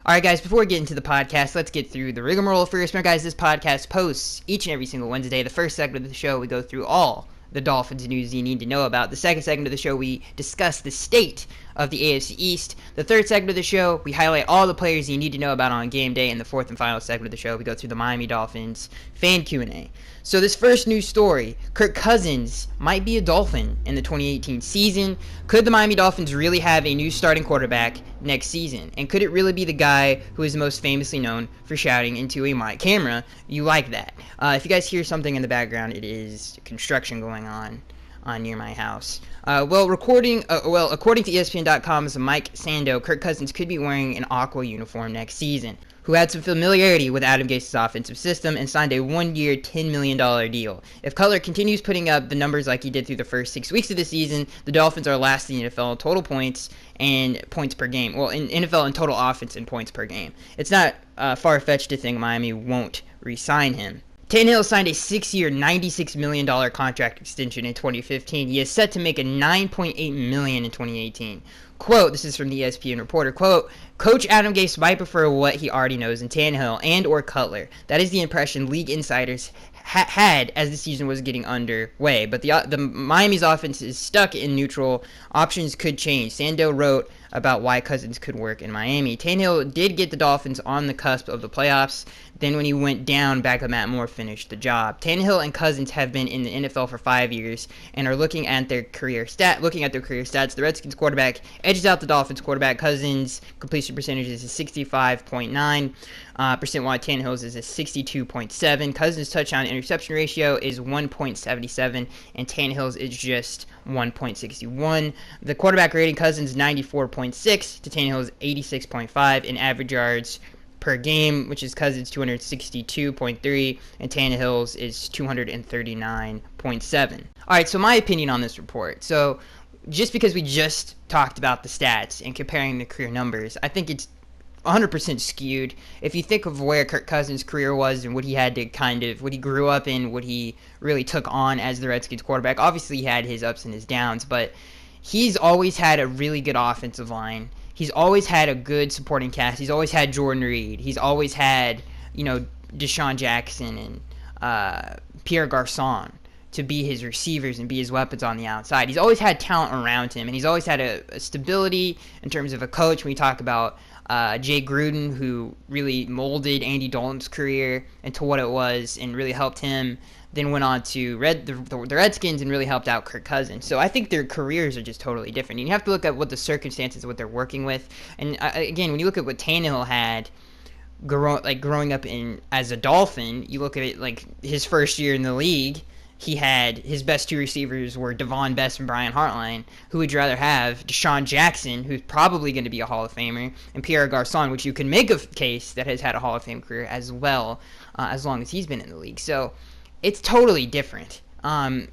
Alright guys, before we get into the podcast, let's get through the rigmarole first. Remember guys, this podcast posts each and every single Wednesday. The first segment of the show, we go through all the Dolphins news you need to know about. The second segment of the show, we discuss the state of the AFC East. The third segment of the show, we highlight all the players you need to know about on game day. And the fourth and final segment of the show, we go through the Miami Dolphins fan Q&A. So this first news story, Kirk Cousins might be a Dolphin in the 2018 season. Could the Miami Dolphins really have a new starting quarterback next season? And could it really be the guy who is most famously known for shouting into a mic camera? You like that. If you guys hear something in the background, it is construction going on near my house. According to ESPN.com's Mike Sando, Kirk Cousins could be wearing an aqua uniform next season, who had some familiarity with Adam Gase's offensive system and signed a one-year, $10 million deal. If Cutler continues putting up the numbers like he did through the first 6 weeks of the season, the Dolphins are last in the NFL in total points and points per game. Well, in NFL in total offense and points per game. It's not far-fetched to think Miami won't re-sign him. Tannehill signed a 6-year, $96 million contract extension in 2015. He is set to make a $9.8 million in 2018. Quote, this is from the ESPN reporter, quote, Coach Adam Gase might prefer what he already knows in Tannehill and or Cutler. That is the impression league insiders had as the season was getting underway. But the Miami's offense is stuck in neutral. Options could change. Sando wrote about why Cousins could work in Miami. Tannehill did get the Dolphins on the cusp of the playoffs. Then when he went down, backup Matt Moore finished the job. Tannehill and Cousins have been in the NFL for 5 years and are looking at their career stats. The Redskins quarterback edges out the Dolphins quarterback. Cousins' completion percentage is a 65.9%, while Tannehill's is a 62.7%. Cousins' touchdown interception ratio is 1.77, and Tannehill's is just 1.61. The quarterback rating, Cousins 94.6 to Tannehill's 86.5 in average yards per game, which is Cousins 262.3 and Tannehill's is 239.7. All right, so my opinion on this report. So just because we just talked about the stats and comparing the career numbers, I think it's 100% skewed. If you think of where Kirk Cousins' career was and what he had to what he grew up in, what he really took on as the Redskins quarterback, obviously he had his ups and his downs, but he's always had a really good offensive line. He's always had a good supporting cast. He's always had Jordan Reed. He's always had, Deshaun Jackson and Pierre Garçon to be his receivers and be his weapons on the outside. He's always had talent around him, and he's always had a stability in terms of a coach. When we talk about Jay Gruden, who really molded Andy Dalton's career into what it was and really helped him, then went on to the Redskins and really helped out Kirk Cousins. So I think their careers are just totally different. You have to look at what the circumstances, what they're working with. And again, when you look at what Tannehill had growing up as a Dolphin, you look at it like his first year in the league, he had his best two receivers were Devon Best and Brian Hartline. Who would you rather have? Deshaun Jackson, who's probably going to be a Hall of Famer, and Pierre Garçon, which you can make a case that has had a Hall of Fame career as well, as long as he's been in the league. So it's totally different. I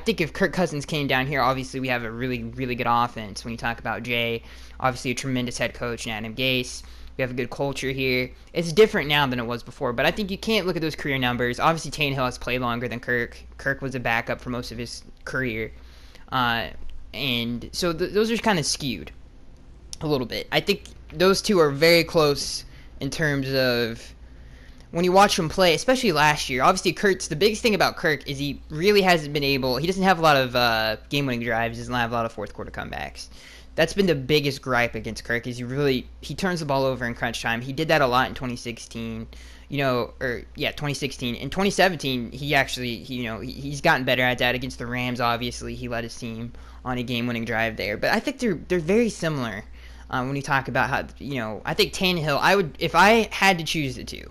think if Kirk Cousins came down here, obviously we have a really, really good offense. When you talk about Jay, obviously a tremendous head coach, and Adam Gase, we have a good culture here. It's different now than it was before, but I think you can't look at those career numbers. Obviously, Tannehill has played longer than Kirk. Kirk was a backup for most of his career. And so those are kind of skewed a little bit. I think those two are very close in terms of when you watch him play, especially last year. Obviously, the biggest thing about Kirk is he really hasn't been able, he doesn't have a lot of game-winning drives, he doesn't have a lot of fourth-quarter comebacks. That's been the biggest gripe against Kirk is he turns the ball over in crunch time. He did that a lot in 2016, 2016. In 2017, he actually, he's gotten better at that against the Rams, obviously. He led his team on a game-winning drive there. But I think they're very similar when you talk about how, I think Tannehill, if I had to choose the two,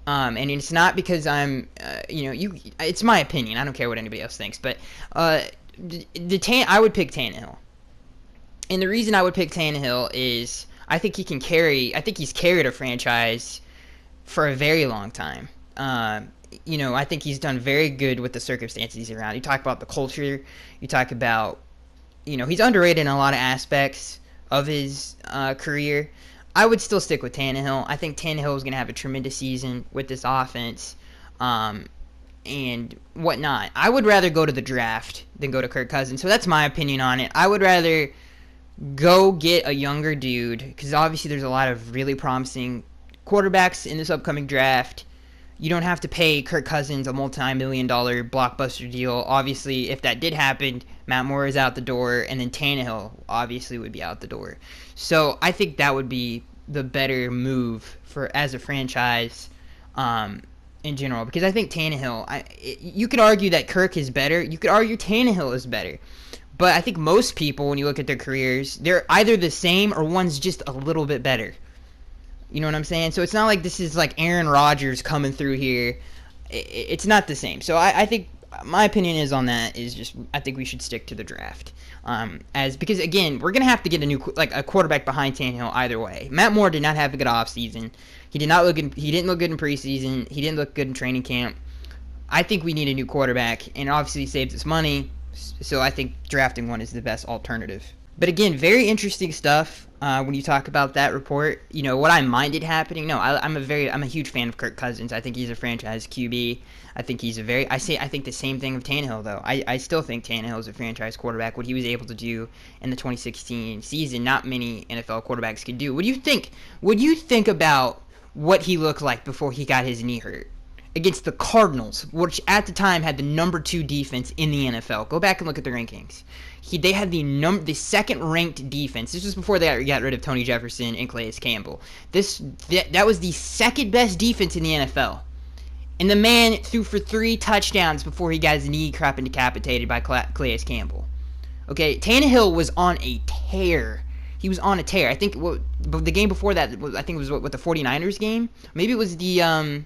and it's not because I'm, it's my opinion. I don't care what anybody else thinks, but I would pick Tannehill. And the reason I would pick Tannehill is I think he's carried a franchise for a very long time. I think he's done very good with the circumstances he's around. You talk about the culture. You talk about, he's underrated in a lot of aspects of his career. I would still stick with Tannehill. I think Tannehill is going to have a tremendous season with this offense and whatnot. I would rather go to the draft than go to Kirk Cousins. So that's my opinion on it. I would rather go get a younger dude, because obviously there's a lot of really promising quarterbacks in this upcoming draft. You don't have to pay Kirk Cousins a multi-million-dollar blockbuster deal. Obviously, if that did happen, Matt Moore is out the door, and then Tannehill obviously would be out the door. So I think that would be the better move for as a franchise in general, because I think Tannehill, you could argue that Kirk is better. You could argue Tannehill is better. But I think most people, when you look at their careers, they're either the same or one's just a little bit better. You know what I'm saying? So it's not like this is like Aaron Rodgers coming through here. It's not the same. So I think my opinion is on that is just I think we should stick to the draft. Because again, we're gonna have to get a quarterback behind Tannehill either way. Matt Moore did not have a good offseason. He didn't look good in preseason. He didn't look good in training camp. I think we need a new quarterback, and obviously saves us money. So I think drafting one is the best alternative. But again, very interesting stuff when you talk about that report. You know, what I minded happening. No, I'm a huge fan of Kirk Cousins. I think he's a franchise QB. I think I think the same thing of Tannehill, though. I still think Tannehill is a franchise quarterback. What he was able to do in the 2016 season, not many NFL quarterbacks could do. What do you think? What do you think about what he looked like before he got his knee hurt? Against the Cardinals, which at the time had the number 2 defense in the NFL. Go back and look at the rankings. They had the second-ranked defense. This was before they got rid of Tony Jefferson and Calais Campbell. That was the second-best defense in the NFL. And the man threw for 3 touchdowns before he got his knee crap and decapitated by Calais Campbell. Okay, Tannehill was on a tear. He was on a tear. I think the game before that, was the 49ers game? Maybe it was the...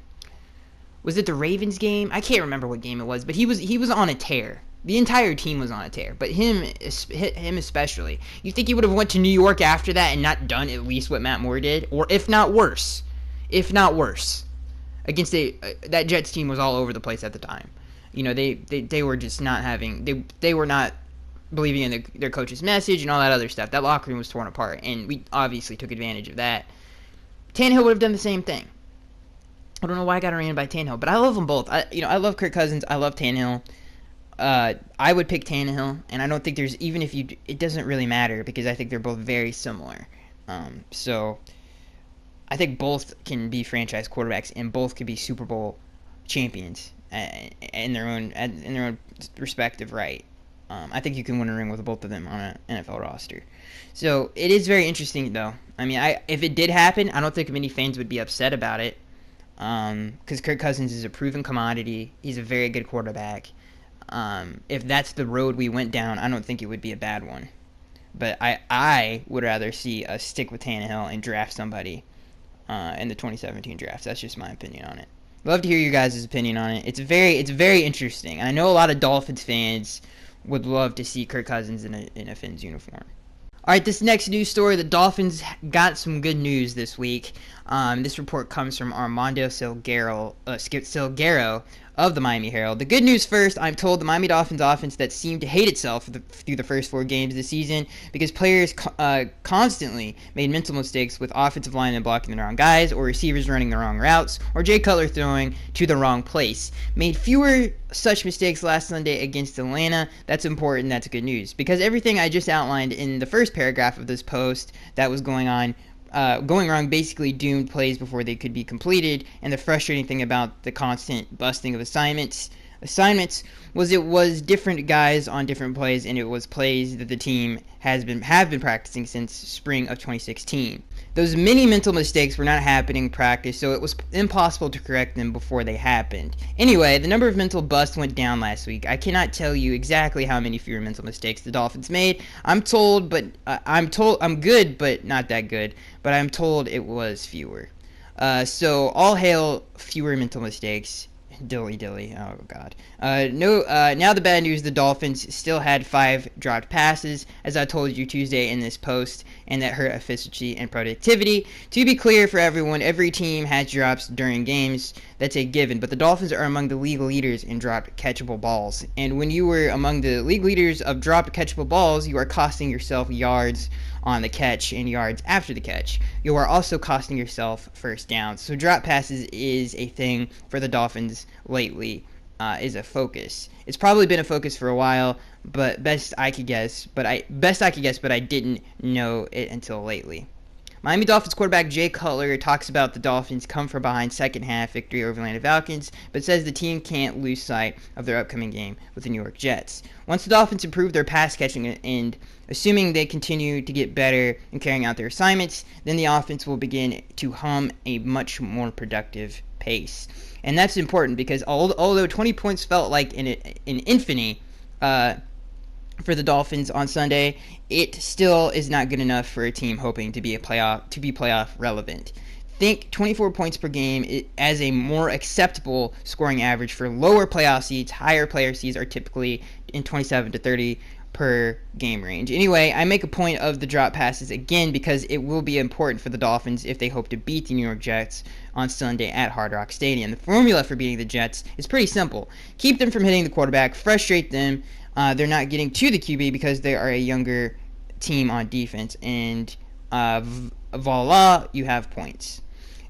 Was it the Ravens game? I can't remember what game it was, but he was on a tear. The entire team was on a tear, but him especially. You think he would have went to New York after that and not done at least what Matt Moore did, or if not worse, against that Jets team was all over the place at the time. You know, they were just not having they were not believing in their coach's message and all that other stuff. That locker room was torn apart, and we obviously took advantage of that. Tannehill would have done the same thing. I don't know why I got ran by Tannehill, but I love them both. I love Kirk Cousins. I love Tannehill. I would pick Tannehill, and I don't think it doesn't really matter because I think they're both very similar. So I think both can be franchise quarterbacks, and both could be Super Bowl champions in their own respective right. I think you can win a ring with both of them on an NFL roster. So it is very interesting, though. I mean, if it did happen, I don't think many fans would be upset about it. Because Kirk Cousins is a proven commodity. He's a very good quarterback. If that's the road we went down, I don't think it would be a bad one. But I would rather see us stick with Tannehill and draft somebody in the 2017 draft. That's just my opinion on it. Love to hear your guys' opinion on it. It's very interesting. And I know a lot of Dolphins fans would love to see Kirk Cousins in a Fins uniform. All right, this next news story, the Dolphins got some good news this week. This report comes from Armando Salguero of the Miami Herald. The good news first, I'm told the Miami Dolphins offense that seemed to hate itself through the first 4 games of the season because players constantly made mental mistakes with offensive linemen blocking the wrong guys or receivers running the wrong routes or Jay Cutler throwing to the wrong place. Made fewer such mistakes last Sunday against Atlanta. That's important. That's good news because everything I just outlined in the first paragraph of this post that was going wrong basically doomed plays before they could be completed, and the frustrating thing about the constant busting of assignments was it was different guys on different plays, and it was plays that the team have been practicing since spring of 2016. Those many mental mistakes were not happening in practice, so it was impossible to correct them before they happened. Anyway, the number of mental busts went down last week. I cannot tell you exactly how many fewer mental mistakes the Dolphins made. I'm good, but not that good. But I'm told it was fewer. So all hail fewer mental mistakes. Dilly. Oh, God. Now the bad news, the Dolphins still had 5 dropped passes, as I told you Tuesday in this post, and that hurt efficiency and productivity. To be clear for everyone, every team has drops during games. That's a given, but the Dolphins are among the league leaders in dropped catchable balls. And when you were among the league leaders of dropped catchable balls, you are costing yourself yards on the catch and yards after the catch. You are also costing yourself first downs. So drop passes is a thing for the Dolphins lately. is a focus. It's probably been a focus for a while, but best I could guess, but I didn't know it until lately. Miami Dolphins quarterback Jay Cutler talks about the Dolphins' come-from-behind second-half victory over Atlanta Falcons, but says the team can't lose sight of their upcoming game with the New York Jets. Once the Dolphins improve their pass-catching and assuming they continue to get better in carrying out their assignments, then the offense will begin to hum a much more productive pace. And that's important because although 20 points felt like an infinity for the Dolphins on Sunday, it still is not good enough for a team hoping to be playoff relevant. Think 24 points per game as a more acceptable scoring average for lower playoff seeds. Higher player seeds are typically in 27 to 30 per game range. Anyway, I make a point of the drop passes again because it will be important for the Dolphins if they hope to beat the New York Jets on Sunday at Hard Rock Stadium. The formula for beating the Jets is pretty simple. Keep them from hitting the quarterback, frustrate them. They're not getting to the QB because they are a younger team on defense, and voila, you have points.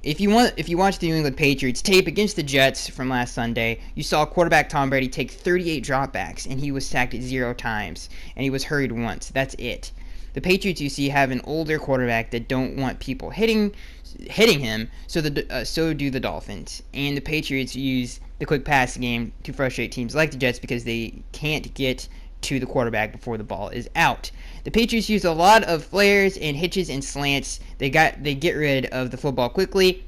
If you watch the New England Patriots tape against the Jets from last Sunday, you saw quarterback Tom Brady take 38 dropbacks, and he was sacked 0 times, and he was hurried once. That's it. The Patriots, you see, have an older quarterback that don't want people hitting him, so do the Dolphins. And the Patriots use the quick pass game to frustrate teams like the Jets because they can't get to the quarterback before the ball is out. The Patriots use a lot of flares and hitches and slants. They get rid of the football quickly.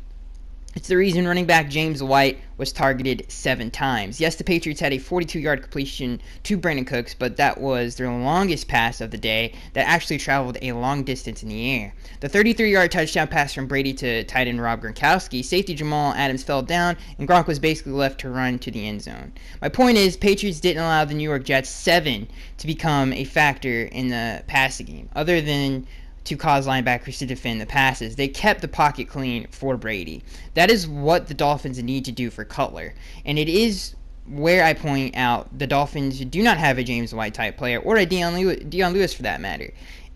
It's the reason running back James White was targeted 7 times. Yes, the Patriots had a 42-yard completion to Brandon Cooks, but that was their longest pass of the day that actually traveled a long distance in the air. The 33-yard touchdown pass from Brady to tight end Rob Gronkowski, safety Jamal Adams fell down, and Gronk was basically left to run to the end zone. My point is, Patriots didn't allow the New York Jets 7 to become a factor in the passing game, other than to cause linebackers to defend the passes. They kept the pocket clean for Brady. That is what the Dolphins need to do for Cutler. And it is where I point out the Dolphins do not have a James White type player, or a Deion Lewis for that matter.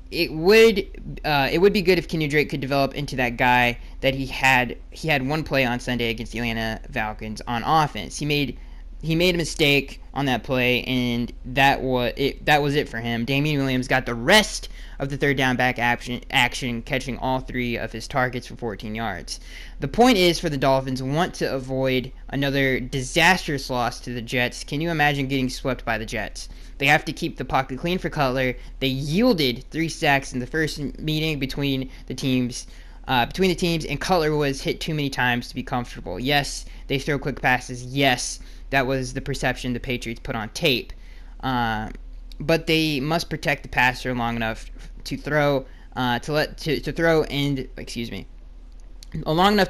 It would be good if Kenyon Drake could develop into that guy that he had. He had one play on Sunday against the Atlanta Falcons on offense. He made a mistake on that play, and that was it for him. Damian Williams got the rest of the third down back action, catching all 3 of his targets for 14 yards. The point is, for the Dolphins want to avoid another disastrous loss to the Jets. Can you imagine getting swept by the Jets? They have to keep the pocket clean for Cutler. They yielded 3 sacks in the first meeting between the teams, and Cutler was hit too many times to be comfortable. Yes, they throw quick passes. Yes, that was the perception the Patriots put on tape. But they must protect the passer long enough to throw, long enough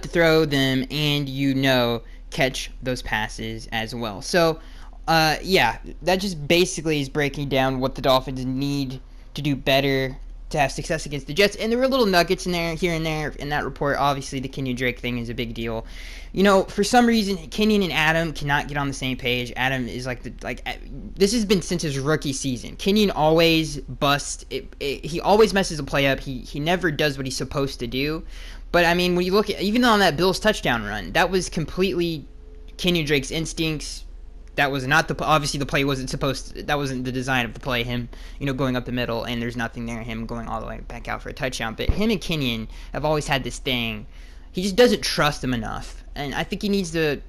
to throw them, and catch those passes as well. So, that just basically is breaking down what the Dolphins need to do better to have success against the Jets. And there were little nuggets in there, here and there, in that report. Obviously, the Kenyon Drake thing is a big deal. For some reason, Kenyon and Adam cannot get on the same page. Adam is this has been since his rookie season. Kenyon always busts. He always messes a play up. He never does what he's supposed to do. But, I mean, when you look at, even on that Bills touchdown run, that was completely Kenyon Drake's instincts. That was not obviously the play wasn't that wasn't the design of the play, him, going up the middle, and there's nothing there, him going all the way back out for a touchdown. But him and Kenyon have always had this thing. He just doesn't trust him enough. And I think he needs to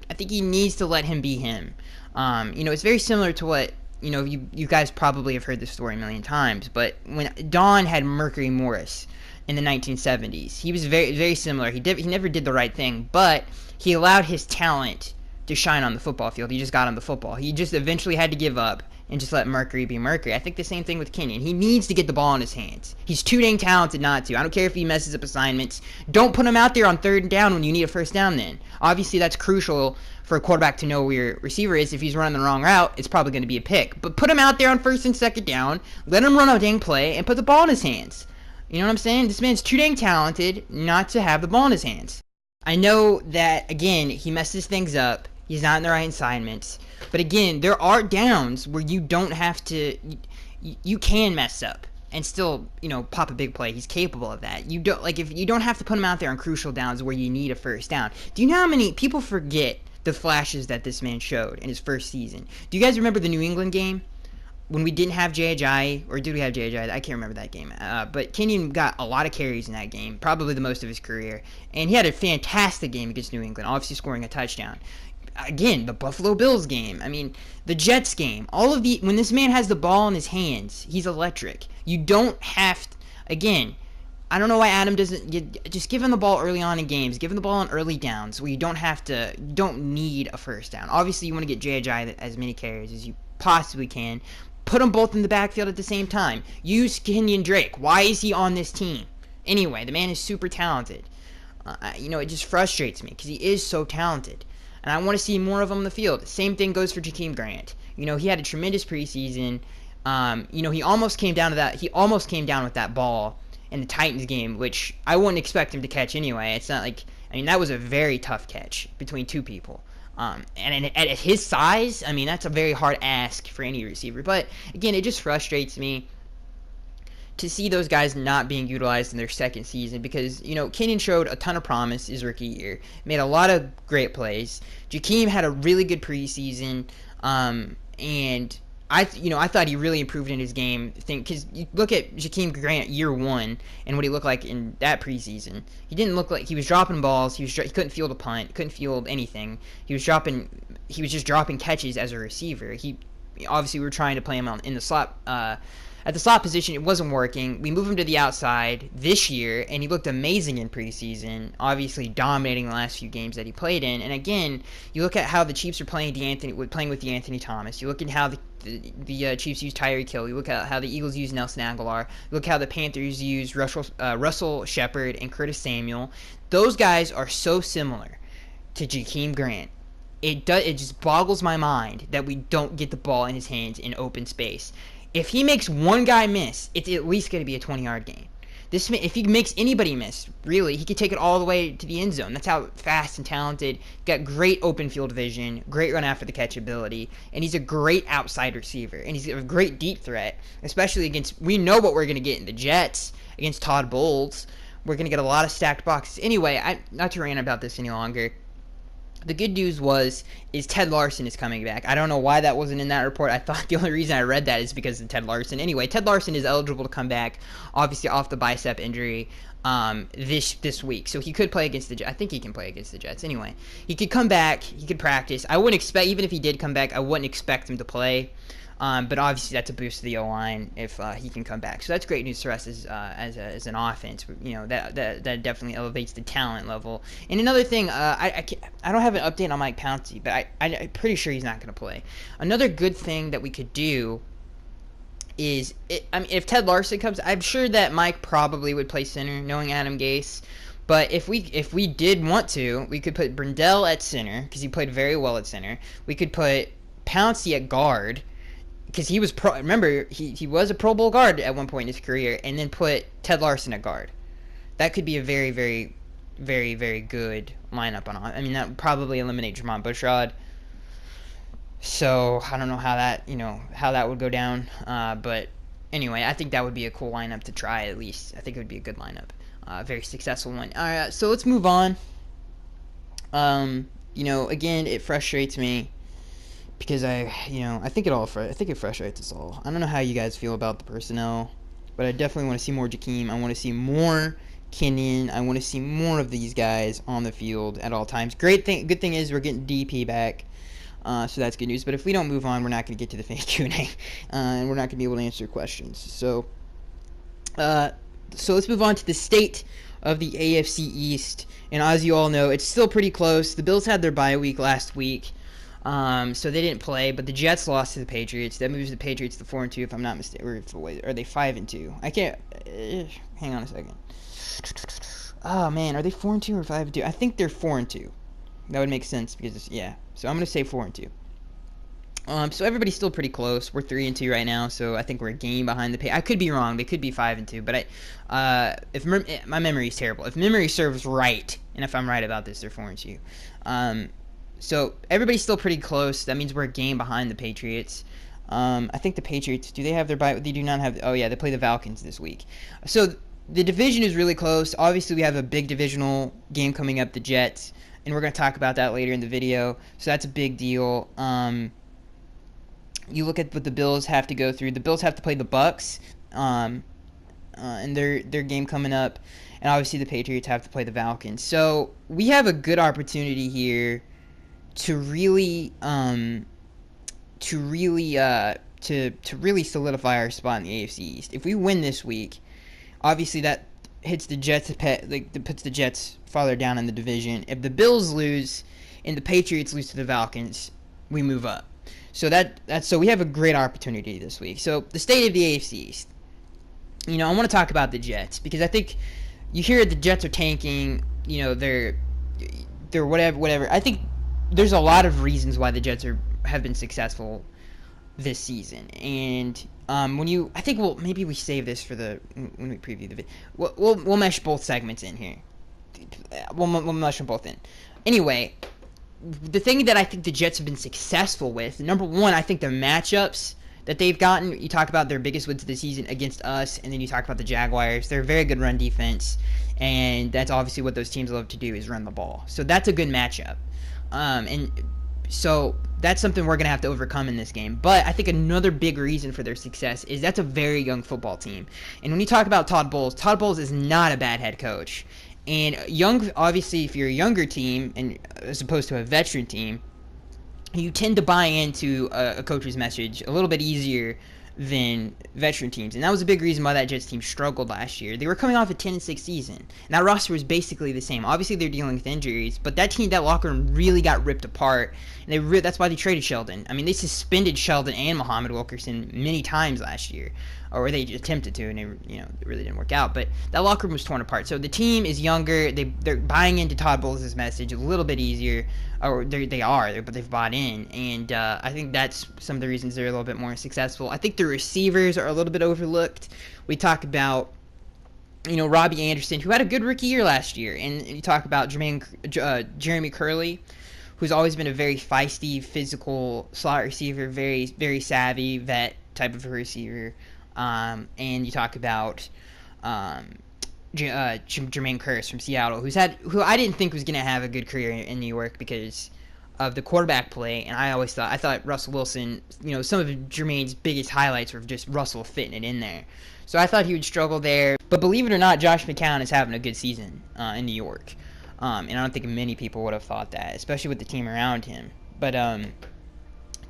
let him be him. It's very similar to what, you guys probably have heard this story a million times, but when Don had Mercury Morris in the 1970s, he was very, very similar. He never did the right thing, but he allowed his talent to shine on the football field. He just got on the football. He just eventually had to give up and just let Mercury be Mercury. I think the same thing with Kenyon. He needs to get the ball in his hands. He's too dang talented not to. I don't care if he messes up assignments. Don't put him out there on 3rd down when you need a first down then. Obviously, that's crucial for a quarterback to know where your receiver is. If he's running the wrong route, it's probably going to be a pick. But put him out there on 1st and 2nd down, let him run a dang play, and put the ball in his hands. You know what I'm saying? This man's too dang talented not to have the ball in his hands. I know that, again, he messes things up. He's not in the right assignments. But again, there are downs where you don't have to, you can mess up and still, pop a big play. He's capable of that. If you don't have to put him out there on crucial downs where you need a first down. Do you know how many people forget the flashes that this man showed in his first season. Do you guys remember the New England game when we didn't have Jay Ajayi, or did we have Jay Ajayi? I can't remember that game. But Kenyon got a lot of carries in that game, probably the most of his career, and he had a fantastic game against New England, obviously scoring a touchdown. Again, the Buffalo Bills game. I mean, the Jets game. When this man has the ball in his hands, he's electric. You don't have to, again, I don't know why Adam doesn't just give him the ball early on in games. Give him the ball on early downs where you don't need a first down. Obviously, you want to get Jay Ajayi as many carries as you possibly can. Put them both in the backfield at the same time. Use Kenyon Drake. Why is he on this team? Anyway, the man is super talented. It just frustrates me because he is so talented. And I want to see more of him on the field. Same thing goes for Jakeem Grant. He had a tremendous preseason. He almost came down to that. He almost came down with that ball in the Titans game, which I wouldn't expect him to catch anyway. It's not like, that was a very tough catch between two people. And at his size, that's a very hard ask for any receiver. But again, it just frustrates me to see those guys not being utilized in their second season because, Kenyon showed a ton of promise his rookie year, made a lot of great plays. Jakeem had a really good preseason, and I thought he really improved in his game. Because you look at Jakeem Grant year one and what he looked like in that preseason. He didn't look like he was dropping balls. He couldn't field a punt. Couldn't field anything. He was just dropping catches as a receiver. Obviously we were trying to play him in the slot. At the slot position, it wasn't working. We moved him to the outside this year, and he looked amazing in preseason, obviously dominating the last few games that he played in. And again, you look at how the Chiefs are playing with D'Anthony Thomas. You look at how the Chiefs use Tyreek Hill. You look at how the Eagles use Nelson Aguilar. You look at how the Panthers use Russell Shepard and Curtis Samuel. Those guys are so similar to Jakeem Grant. It just boggles my mind that we don't get the ball in his hands in open space. If he makes one guy miss, it's at least going to be a 20-yard gain. If he makes anybody miss, really, he could take it all the way to the end zone. That's how fast and talented. Got great open field vision, great run after the catch ability, and he's a great outside receiver. And he's a great deep threat, especially against. We know what we're going to get in the Jets against Todd Bowles. We're going to get a lot of stacked boxes. Anyway, not to rant about this any longer. The good news is Ted Larson is coming back. I don't know why that wasn't in that report. I thought the only reason I read that is because of Ted Larson. Anyway, Ted Larson is eligible to come back, obviously off the bicep injury this week. So he could play against the Jets. I think he can play against the Jets. Anyway, he could come back. He could practice. I wouldn't expect, even if he did come back, I wouldn't expect him to play. But obviously that's a boost to the O-line if he can come back. So that's great news for us as an offense. That definitely elevates the talent level. And another thing, I don't have an update on Mike Pouncey, but I'm pretty sure he's not going to play. Another good thing that we could do is, if Ted Larson comes, I'm sure that Mike probably would play center, knowing Adam Gase. But if we did want to, we could put Brindell at center because he played very well at center. We could put Pouncey at guard, because he was remember he was a Pro Bowl guard at one point in his career, and then put Ted Larson at guard. That could be a very, very, very, very good lineup that would probably eliminate Jermon Bushrod. So I don't know how that would go down. But anyway, I think that would be a cool lineup to try at least. I think it would be a good lineup, very successful one. All right, so let's move on. Again, it frustrates me. Because I think it frustrates us all. I don't know how you guys feel about the personnel, but I definitely want to see more Jakeem. I want to see more Kenyon. I want to see more of these guys on the field at all times. Good thing is we're getting DP back, so that's good news. But if we don't move on, we're not going to get to the fan Q&A, and we're not going to be able to answer questions. So let's move on to the state of the AFC East. And as you all know, it's still pretty close. The Bills had their bye week last week. So they didn't play, but the Jets lost to the Patriots. That moves the Patriots to 4-2, if I'm not mistaken. Or are they 5-2? I can't. Hang on a second. Oh man, are they 4-2 or 5-2? I think they're 4-2. That would make sense because So I'm gonna say 4-2. So everybody's still pretty close. We're 3-2 right now, so I think we're a game behind the Patriots. I could be wrong. They could be 5-2, but if my memory is terrible. If memory serves right, and if I'm right about this, they're 4-2. So everybody's still pretty close. That means we're a game behind the Patriots. I think the Patriots, do they have their bye? They do not have. Oh yeah, they play the Falcons this week. So the division is really close. Obviously, we have a big divisional game coming up, the Jets and we're going to talk about that later in the video. So that's a big deal. You look at what the Bills have to go through. The Bills have to play the Bucks in their game coming up, and obviously the Patriots have to play the Falcons. So we have a good opportunity here to really solidify our spot in the AFC East. If we win this week, obviously that hits the Jets, puts the Jets farther down in the division. If the Bills lose and the Patriots lose to the Falcons, we move up. So so we have a great opportunity this week. So the state of the AFC East. I want to talk about the Jets because I think you hear the Jets are tanking. They're whatever. I think there's a lot of reasons why the Jets have been successful this season, and maybe we save this for when we preview the video. We'll mesh both segments in here. We'll mesh them both in. Anyway, the thing that I think the Jets have been successful with, number one, I think the matchups that they've gotten. You talk about their biggest wins of the season against us, and then you talk about the Jaguars. They're a very good run defense, and that's obviously what those teams love to do is run the ball. So that's a good matchup, and so that's something we're going to have to overcome in this game. But I think another big reason for their success is that's a very young football team. And when you talk about Todd Bowles is not a bad head coach. And obviously, if you're a younger team and as opposed to a veteran team, you tend to buy into a coach's message a little bit easier than veteran teams. And that was a big reason why that Jets team struggled last year. They were coming off a 10-6 season. And that roster was basically the same. Obviously, they're dealing with injuries, but that locker room really got ripped apart. And that's why they traded Sheldon. I mean, they suspended Sheldon and Muhammad Wilkerson many times last year. Or they attempted to, and it really didn't work out. But that locker room was torn apart. So the team is younger. They're buying into Todd Bowles' message a little bit easier. Or but they've bought in. And I think that's some of the reasons they're a little bit more successful. I think the receivers are a little bit overlooked. We talk about, Robbie Anderson, who had a good rookie year last year. And you talk about Jeremy Curley, who's always been a very feisty, physical slot receiver, very, very savvy vet type of a receiver. And you talk about Jermaine Kearse from Seattle, who I didn't think was going to have a good career in New York because of the quarterback play. And I thought Russell Wilson, some of Jermaine's biggest highlights were just Russell fitting it in there. So I thought he would struggle there. But believe it or not, Josh McCown is having a good season in New York. And I don't think many people would have thought that, especially with the team around him. But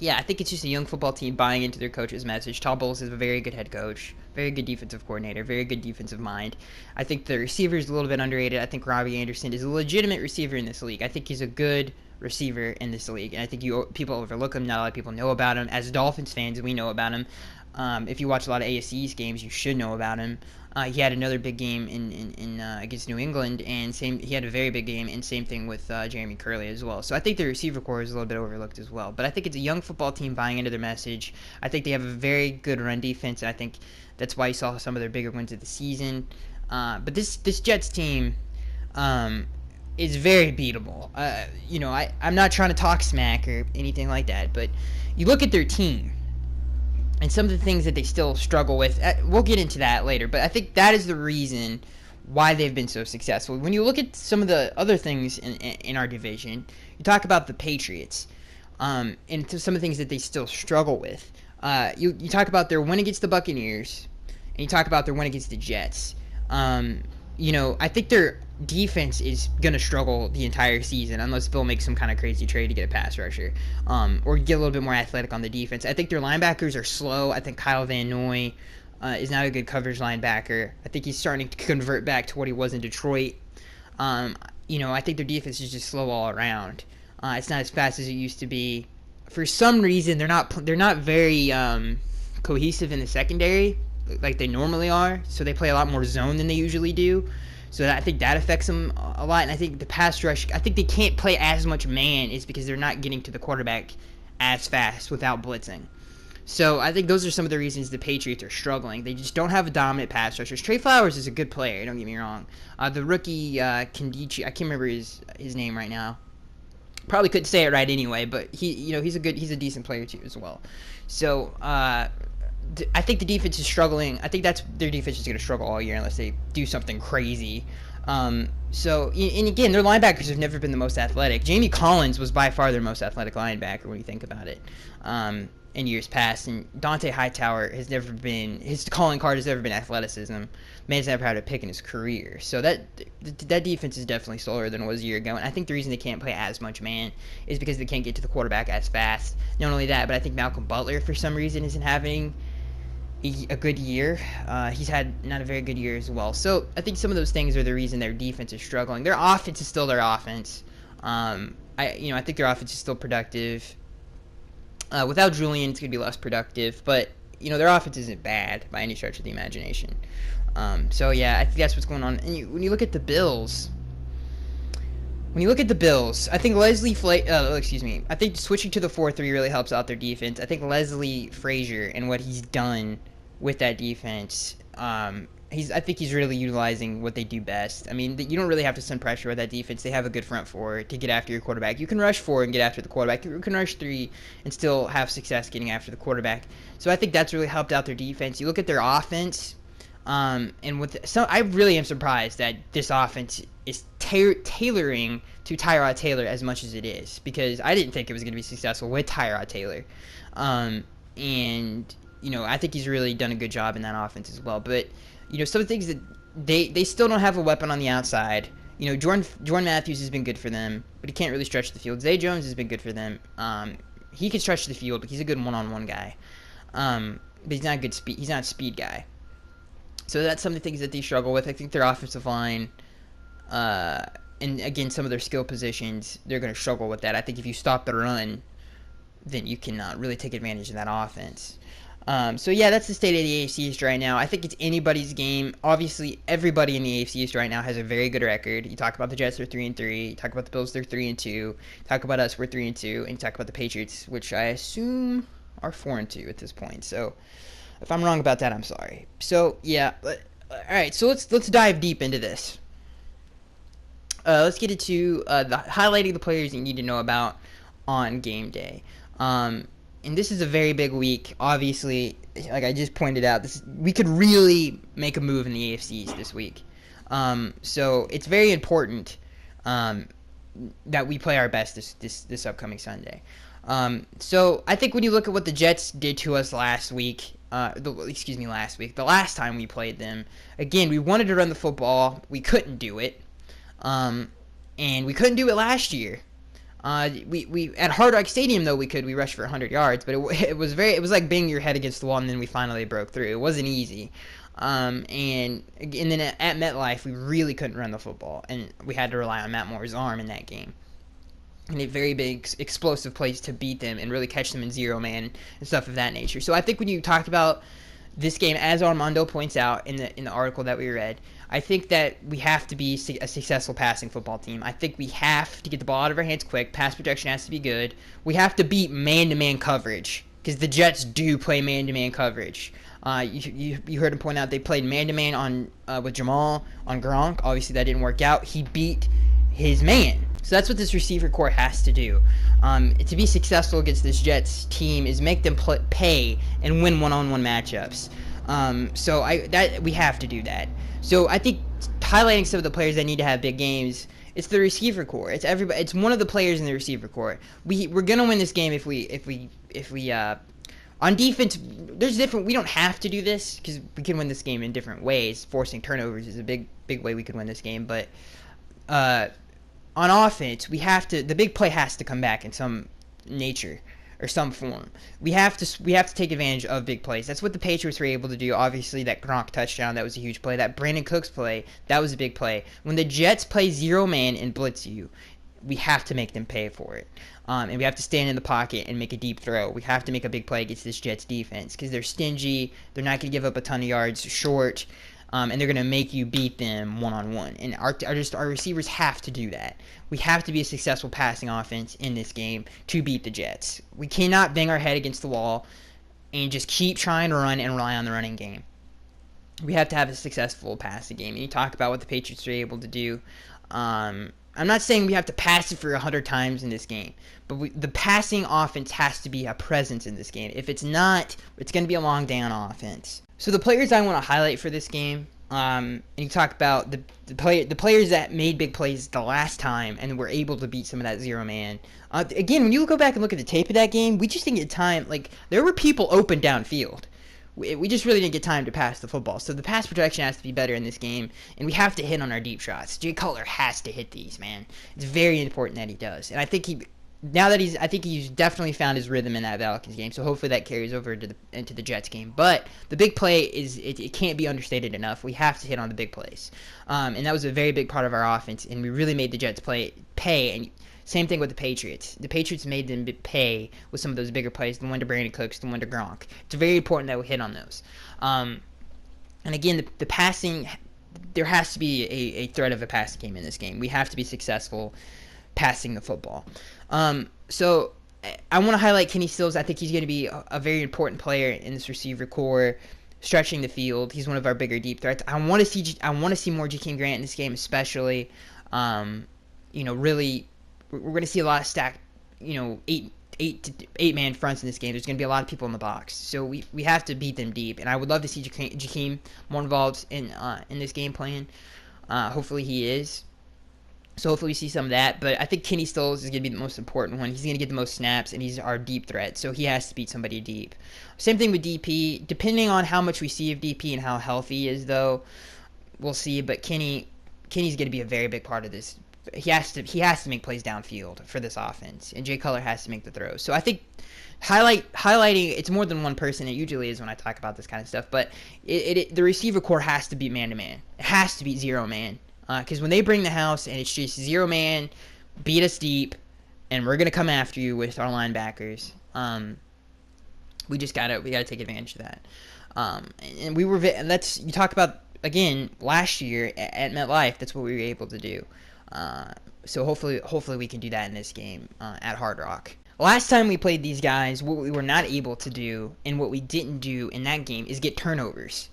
yeah, I think it's just a young football team buying into their coach's message. Todd Bowles is a very good head coach, very good defensive coordinator, very good defensive mind. I think the receiver is a little bit underrated. I think Robbie Anderson is a legitimate receiver in this league. I think he's a good receiver in this league, and I think people overlook him. Not a lot of people know about him. As Dolphins fans, we know about him. If you watch a lot of AFC East games, you should know about him. He had another big game in against New England, and he had a very big game, and same thing with Jeremy Curley as well. So I think the receiver core is a little bit overlooked as well. But I think it's a young football team buying into their message. I think they have a very good run defense, and I think that's why you saw some of their bigger wins of the season. But this Jets team is very beatable. I'm not trying to talk smack or anything like that, but you look at their team and some of the things that they still struggle with. We'll get into that later, but I think that is the reason why they've been so successful. When you look at some of the other things in our division, you talk about the Patriots, and some of the things that they still struggle with. You talk about their win against the Buccaneers, and you talk about their win against the Jets. I think their defense is going to struggle the entire season unless Bill makes some kind of crazy trade to get a pass rusher, or get a little bit more athletic on the defense. I think their linebackers are slow. I think Kyle Van Noy is not a good coverage linebacker. I think he's starting to convert back to what he was in Detroit. I think their defense is just slow all around. It's not as fast as it used to be. For some reason, they're not very cohesive in the secondary like they normally are, so they play a lot more zone than they usually do. So I think that affects them a lot. And I think the pass rush, I think they can't play as much man is because they're not getting to the quarterback as fast without blitzing. So I think those are some of the reasons the Patriots are struggling. They just don't have a dominant pass rushers. Trey Flowers is a good player, don't get me wrong. The rookie, Kendichi, I can't remember his name right now. Probably couldn't say it right anyway, but he's a decent player too as well. So I think the defense is struggling. I think their defense is going to struggle all year unless they do something crazy. And again, their linebackers have never been the most athletic. Jamie Collins was by far their most athletic linebacker when you think about it, in years past. And Dante Hightower has never been, his calling card has never been athleticism. Man's never had a pick in his career. So that defense is definitely slower than it was a year ago. And I think the reason they can't play as much man is because they can't get to the quarterback as fast. Not only that, but I think Malcolm Butler, for some reason, isn't having a good year. He's had not a very good year as well. So I think some of those things are the reason their defense is struggling. Their offense is still their offense. I think their offense is still productive. Without Julian, it's going to be less productive. But, their offense isn't bad by any stretch of the imagination. I think that's what's going on. And when you look at the Bills, I think I think switching to the 4-3 really helps out their defense. I think Leslie Frazier and what he's done with that defense, I think he's really utilizing what they do best. I mean, you don't really have to send pressure with that defense. They have a good front four to get after your quarterback. You can rush 4 and get after the quarterback. You can rush 3 and still have success getting after the quarterback. So I think that's really helped out their defense. You look at their offense, I really am surprised that this offense is tailoring to Tyrod Taylor as much as it is, because I didn't think it was going to be successful with Tyrod Taylor. I think he's really done a good job in that offense as well. But, some things that they still don't have a weapon on the outside. Jordan Matthews has been good for them, but he can't really stretch the field. Zay Jones has been good for them. He can stretch the field, but he's a good one-on-one guy. But he's not a good speed. He's not a speed guy. So that's some of the things that they struggle with. I think their offensive line, and again, some of their skill positions, they're going to struggle with that. I think if you stop the run, then you cannot really take advantage of that offense. That's the state of the AFC East right now. I think it's anybody's game. Obviously, everybody in the AFC East right now has a very good record. You talk about the Jets, they're 3-3. You talk about the Bills, they're 3-2. Talk about us, we're 3-2. And you talk about the Patriots, which I assume are 4-2 at this point. So if I'm wrong about that, I'm sorry. So all right. So let's dive deep into this. Let's get into the highlighting the players you need to know about on game day. And this is a very big week. Obviously, like I just pointed out, we could really make a move in the AFC East this week. So it's very important that we play our best this upcoming Sunday. So I think when you look at what the Jets did to us last week, the last time we played them, again, we wanted to run the football. We couldn't do it. And we couldn't do it last year. We at Hard Rock Stadium though we rushed for 100 yards, but it was like banging your head against the wall, and then we finally broke through. It wasn't easy. And then at MetLife we really couldn't run the football, and we had to rely on Matt Moore's arm in that game. And a very big explosive plays to beat them and really catch them in zero man and stuff of that nature. So I think when you talk about this game, as Armando points out in the article that we read, I think that we have to be a successful passing football team. I think we have to get the ball out of our hands quick. Pass protection has to be good. We have to beat man-to-man coverage, because the Jets do play man-to-man coverage. You heard him point out they played man-to-man on with Jamal on Gronk. Obviously that didn't work out. He beat his man. So that's what this receiver core has to do. To be successful against this Jets team is make them pay and win one-on-one matchups. We have to do that. So I think highlighting some of the players that need to have big games, it's the receiver core. It's everybody. It's one of the players in the receiver core. We're gonna win this game if we on defense. There's different. We don't have to do this because we can win this game in different ways. Forcing turnovers is a big way we could win this game, but on offense, the big play has to come back in some nature or some form. We have to take advantage of big plays. That's what the Patriots were able to do. Obviously, that Gronk touchdown, that was a huge play. That Brandon Cooks play, that was a big play. When the Jets play zero man and blitz you, we have to make them pay for it. And we have to stand in the pocket and make a deep throw. We have to make a big play against this Jets defense because they're stingy. They're not going to give up a ton of yards short. And they're going to make you beat them one-on-one. And our receivers have to do that. We have to be a successful passing offense in this game to beat the Jets. We cannot bang our head against the wall and just keep trying to run and rely on the running game. We have to have a successful passing game. And you talk about what the Patriots are able to do. I'm not saying we have to pass it for 100 times in this game, but the passing offense has to be a presence in this game. If it's not, it's going to be a long day on offense. So the players I want to highlight for this game, And you talk about the players that made big plays the last time and were able to beat some of that zero man. Again, when you go back and look at the tape of that game, we just didn't get time. Like, there were people open downfield. We just really didn't get time to pass the football. So the pass protection has to be better in this game, and we have to hit on our deep shots. Jay Cutler has to hit these, man. It's very important that he does. And I think I think he's definitely found his rhythm in that Falcons game. So hopefully that carries over into the Jets game. But the big play it can't be understated enough. We have to hit on the big plays, and that was a very big part of our offense. And we really made the Jets pay. And same thing with the Patriots. The Patriots made them pay with some of those bigger plays. The one to Brandon Cooks, the one to Gronk. It's very important that we hit on those. And again, the passing. There has to be a threat of a passing game in this game. We have to be successful passing the football. So I want to highlight Kenny Stills. I think he's going to be a very important player in this receiver core, stretching the field. He's one of our bigger deep threats. I want to see more Jakeem Grant in this game, especially. Really, we're going to see a lot of stacked, eight man fronts in this game. There's going to be a lot of people in the box, so we have to beat them deep. And I would love to see Jakeem more involved in this game plan. Hopefully he is. So hopefully we see some of that. But I think Kenny Stills is going to be the most important one. He's going to get the most snaps, and he's our deep threat. So he has to beat somebody deep. Same thing with DP. Depending on how much we see of DP and how healthy he is, though, we'll see. But Kenny's going to be a very big part of this. He has to make plays downfield for this offense, and Jay Cutler has to make the throws. So I think highlighting, it's more than one person. It usually is when I talk about this kind of stuff. But the receiver core has to be man-to-man. It has to be zero man. Because when they bring the house and it's just zero man, beat us deep, and we're gonna come after you with our linebackers. We gotta take advantage of that. And you talk about again last year at MetLife. That's what we were able to do. So hopefully we can do that in this game at Hard Rock. Last time we played these guys, what we were not able to do and what we didn't do in that game is get turnovers.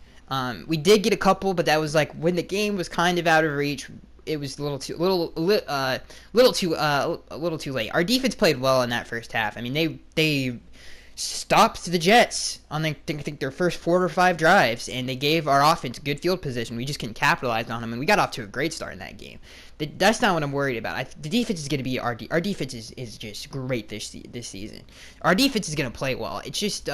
We did get a couple, but that was like when the game was kind of out of reach. It was a little too late. Our defense played well in that first half. I mean, they stopped the Jets on I think their first 4 or 5 drives, and they gave our offense good field position. We just couldn't capitalize on them, and we got off to a great start in that game. That's not what I'm worried about. The defense is going to be our defense is just great this season. Our defense is going to play well. It's just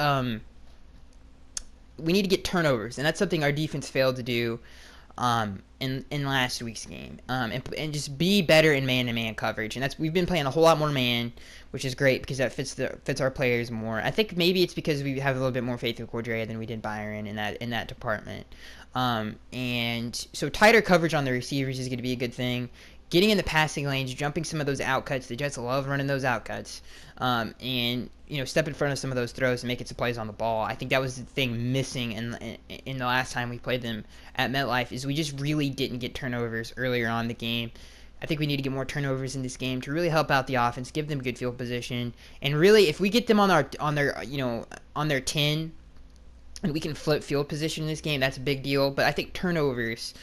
we need to get turnovers, and that's something our defense failed to do in last week's game. And just be better in man-to-man coverage. And we've been playing a whole lot more man, which is great because that fits our players more. I think maybe it's because we have a little bit more faith in Cordrea than we did Byron in that department. And so tighter coverage on the receivers is going to be a good thing. Getting in the passing lanes, jumping some of those outcuts. The Jets love running those outcuts. And step in front of some of those throws and making some plays on the ball. I think that was the thing missing in the last time we played them at MetLife is we just really didn't get turnovers earlier on in the game. I think we need to get more turnovers in this game to really help out the offense, give them good field position, and really if we get them on their 10 and we can flip field position in this game, that's a big deal. But I think turnovers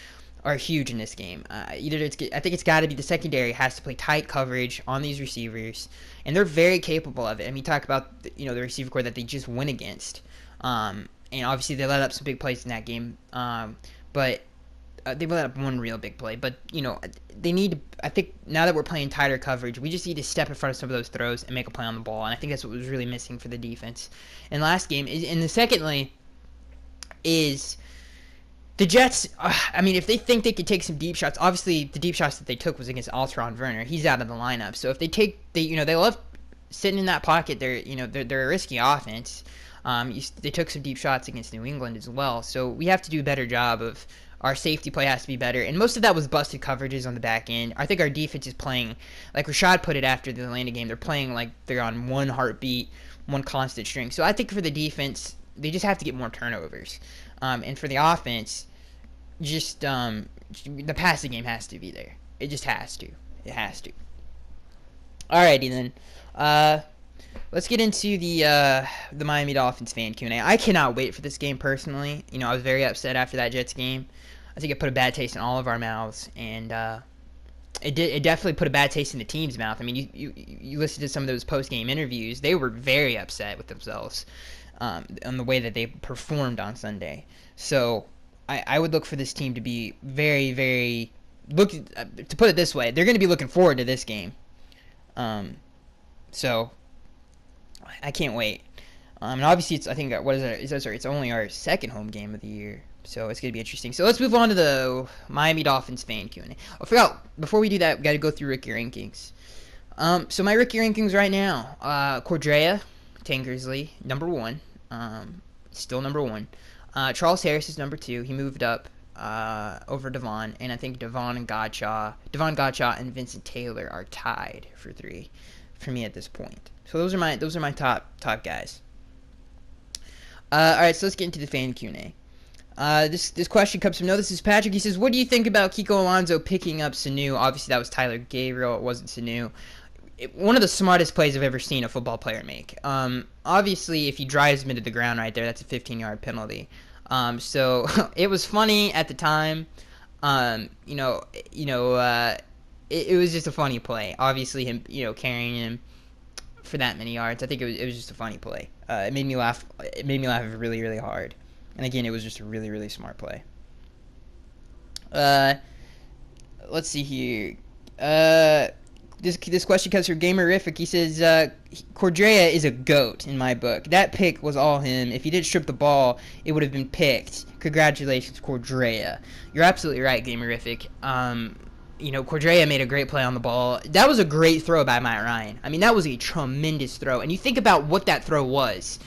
are huge in this game. I think it's got to be the secondary has to play tight coverage on these receivers, and they're very capable of it. I mean, talk about the receiver core that they just went against, and obviously they let up some big plays in that game, but they let up one real big play. But they need to. I think now that we're playing tighter coverage, we just need to step in front of some of those throws and make a play on the ball, and I think that's what was really missing for the defense in last game. And the secondly is the Jets, I mean, if they think they could take some deep shots, obviously the deep shots that they took was against Alteron Werner. He's out of the lineup. So if they love sitting in that pocket. They're a risky offense. They took some deep shots against New England as well. So we have to do a better job of our safety play has to be better. And most of that was busted coverages on the back end. I think our defense is playing, like Rashad put it after the Atlanta game, they're playing like they're on one heartbeat, one constant string. So I think for the defense, they just have to get more turnovers. And for the offense, just the passing game has to be there. It just has to. It has to. Alrighty then. Let's get into the Miami Dolphins fan Q&A. I cannot wait for this game personally. I was very upset after that Jets game. I think it put a bad taste in all of our mouths, and it definitely put a bad taste in the team's mouth. I mean, you listen to some of those post-game interviews. They were very upset with themselves on the way that they performed on Sunday. So I would look for this team to be very, very to put it this way, they're going to be looking forward to this game. So I can't wait. And obviously, I think what is it? It's only our second home game of the year, so it's gonna be interesting. So let's move on to the Miami Dolphins fan Q&A. I forgot, before we do that, we got to go through rookie rankings. So my rookie rankings right now: Cordrea Tankersley, number 1, still number 1. Charles Harris is number 2. He moved up over Devon, and I think Devon Godchaux and Vincent Taylor are tied for 3 for me at this point. So those are my top guys. All right, so let's get into the fan Q&A. This question comes from This is Patrick. He says, "What do you think about Kiko Alonso picking up Sanu?" Obviously, that was Tyler Gabriel. It wasn't Sanu. One of the smartest plays I've ever seen a football player make. Obviously, if he drives him into the ground right there, that's a 15-yard penalty. So it was funny at the time. It was just a funny play. Obviously, him carrying him for that many yards. I think it was just a funny play. It made me laugh. It made me laugh really, really hard. And again, it was just a really, really smart play. Let's see here. This question comes from Gamerific. He says, Cordrea is a GOAT in my book. That pick was all him. If he didn't strip the ball, it would have been picked. Congratulations, Cordrea. You're absolutely right, Gamerific. Cordrea made a great play on the ball. That was a great throw by Matt Ryan. I mean, that was a tremendous throw. And you think about what that throw was.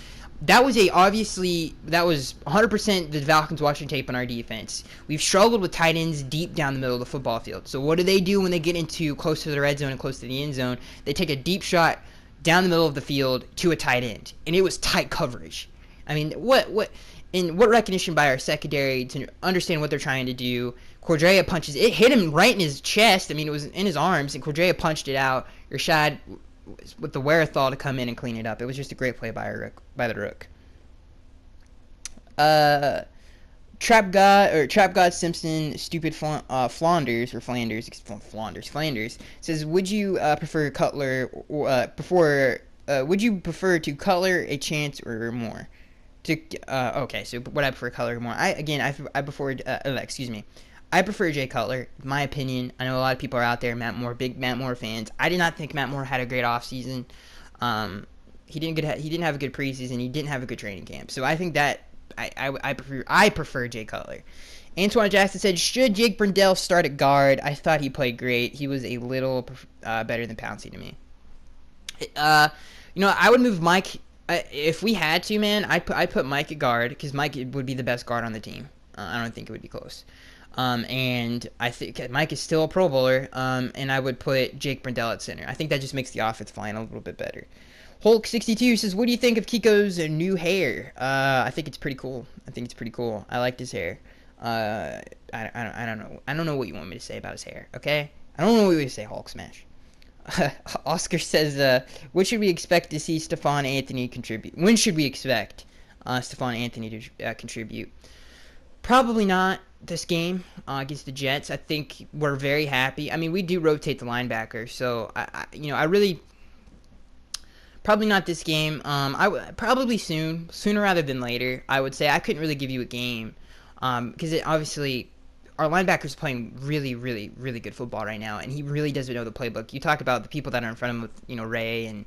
That was 100% the Falcons watching tape on our defense. We've struggled with tight ends deep down the middle of the football field. So what do they do when they get into close to the red zone and close to the end zone? They take a deep shot down the middle of the field to a tight end. And it was tight coverage. I mean, what recognition by our secondary to understand what they're trying to do. Cordrea punches it, hit him right in his chest. I mean, it was in his arms, and Cordrea punched it out. Rashad with the wherewithal to come in and clean it up. It was just a great play by the Rook. Trap God Simpson, stupid Flanders says, would you prefer Cutler or would you prefer to Cutler a chance or more? Okay, so would I prefer Cutler more? I prefer Jay Cutler, in my opinion. I know a lot of people are out there, big Matt Moore fans. I did not think Matt Moore had a great offseason. He didn't have a good preseason. He didn't have a good training camp. So I think that I prefer Jay Cutler. Antoine Jackson said, should Jake Brendel start at guard? I thought he played great. He was a little better than Pouncey to me. I would move Mike. If we had to, man, I'd put Mike at guard because Mike would be the best guard on the team. I don't think it would be close. And I think Mike is still a Pro Bowler, and I would put Jake Brendel at center. I think that just makes the offense flying a little bit better. Hulk62 says, what do you think of Kiko's new hair? I think it's pretty cool. I liked his hair. I don't know. I don't know what you want me to say about his hair, okay? I don't know what you want me to say, Hulk Smash. Oscar says, when should we expect to see Stephon Anthony contribute? When should we expect Stephon Anthony to contribute? Probably not this game against the Jets. I think we're very happy. I mean, we do rotate the linebacker, so I really probably not this game. Probably sooner rather than later. I would say I couldn't really give you a game because obviously our linebacker's playing really, really, really good football right now, and he really doesn't know the playbook. You talk about the people that are in front of him with Ray and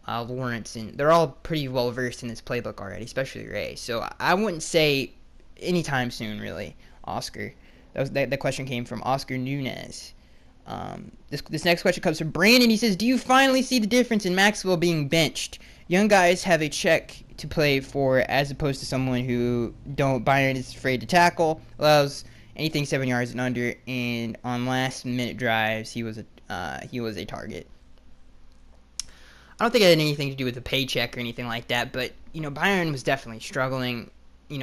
Lawrence, and they're all pretty well versed in this playbook already, especially Ray. So I wouldn't say anytime soon, really, Oscar. That question came from Oscar Nunez. This next question comes from Brandon. He says, do you finally see the difference in Maxwell being benched? Young guys have a check to play for as opposed to someone who Byron is afraid to tackle, allows anything 7 yards and under, and on last minute drives he was a target. I don't think it had anything to do with the paycheck or anything like that, but Byron was definitely struggling.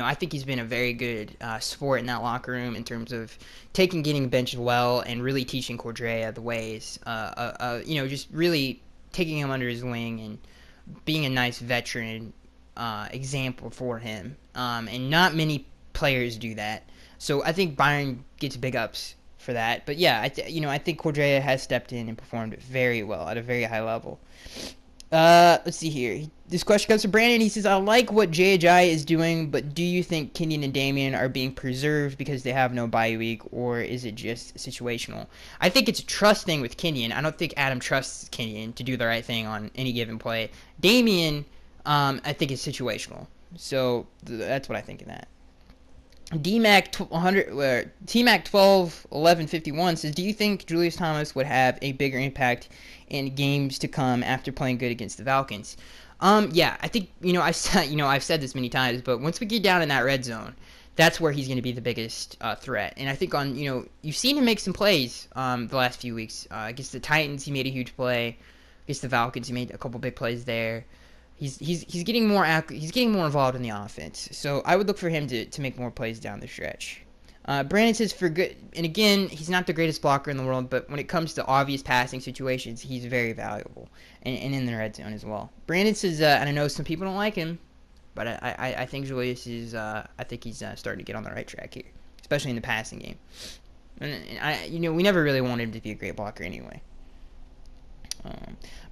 I think he's been a very good sport in that locker room in terms of getting benched well and really teaching Cordrea the ways. Just really taking him under his wing and being a nice veteran example for him. And not many players do that. So I think Byron gets big ups for that. But yeah, I think Cordrea has stepped in and performed very well at a very high level. Let's see here. This question comes from Brandon. He says, I like what JHI is doing, but do you think Kenyon and Damian are being preserved because they have no bye week, or is it just situational? I think it's a trust thing with Kenyon. I don't think Adam trusts Kenyon to do the right thing on any given play. Damian, I think is situational. So that's what I think of that. DMAC 121151 says, do you think Julius Thomas would have a bigger impact in games to come after playing good against the Falcons? Yeah, I think, I've said this many times, but once we get down in that red zone, that's where he's going to be the biggest threat. And I think you've seen him make some plays the last few weeks. Against the Titans, he made a huge play. Against the Falcons, he made a couple big plays there. He's getting more involved in the offense. So I would look for him to make more plays down the stretch. Brandon says for good, and again, he's not the greatest blocker in the world, but when it comes to obvious passing situations, he's very valuable, and in the red zone as well. Brandon says, and I know some people don't like him, but I think Julius is, I think he's starting to get on the right track here, especially in the passing game. And we never really wanted him to be a great blocker anyway.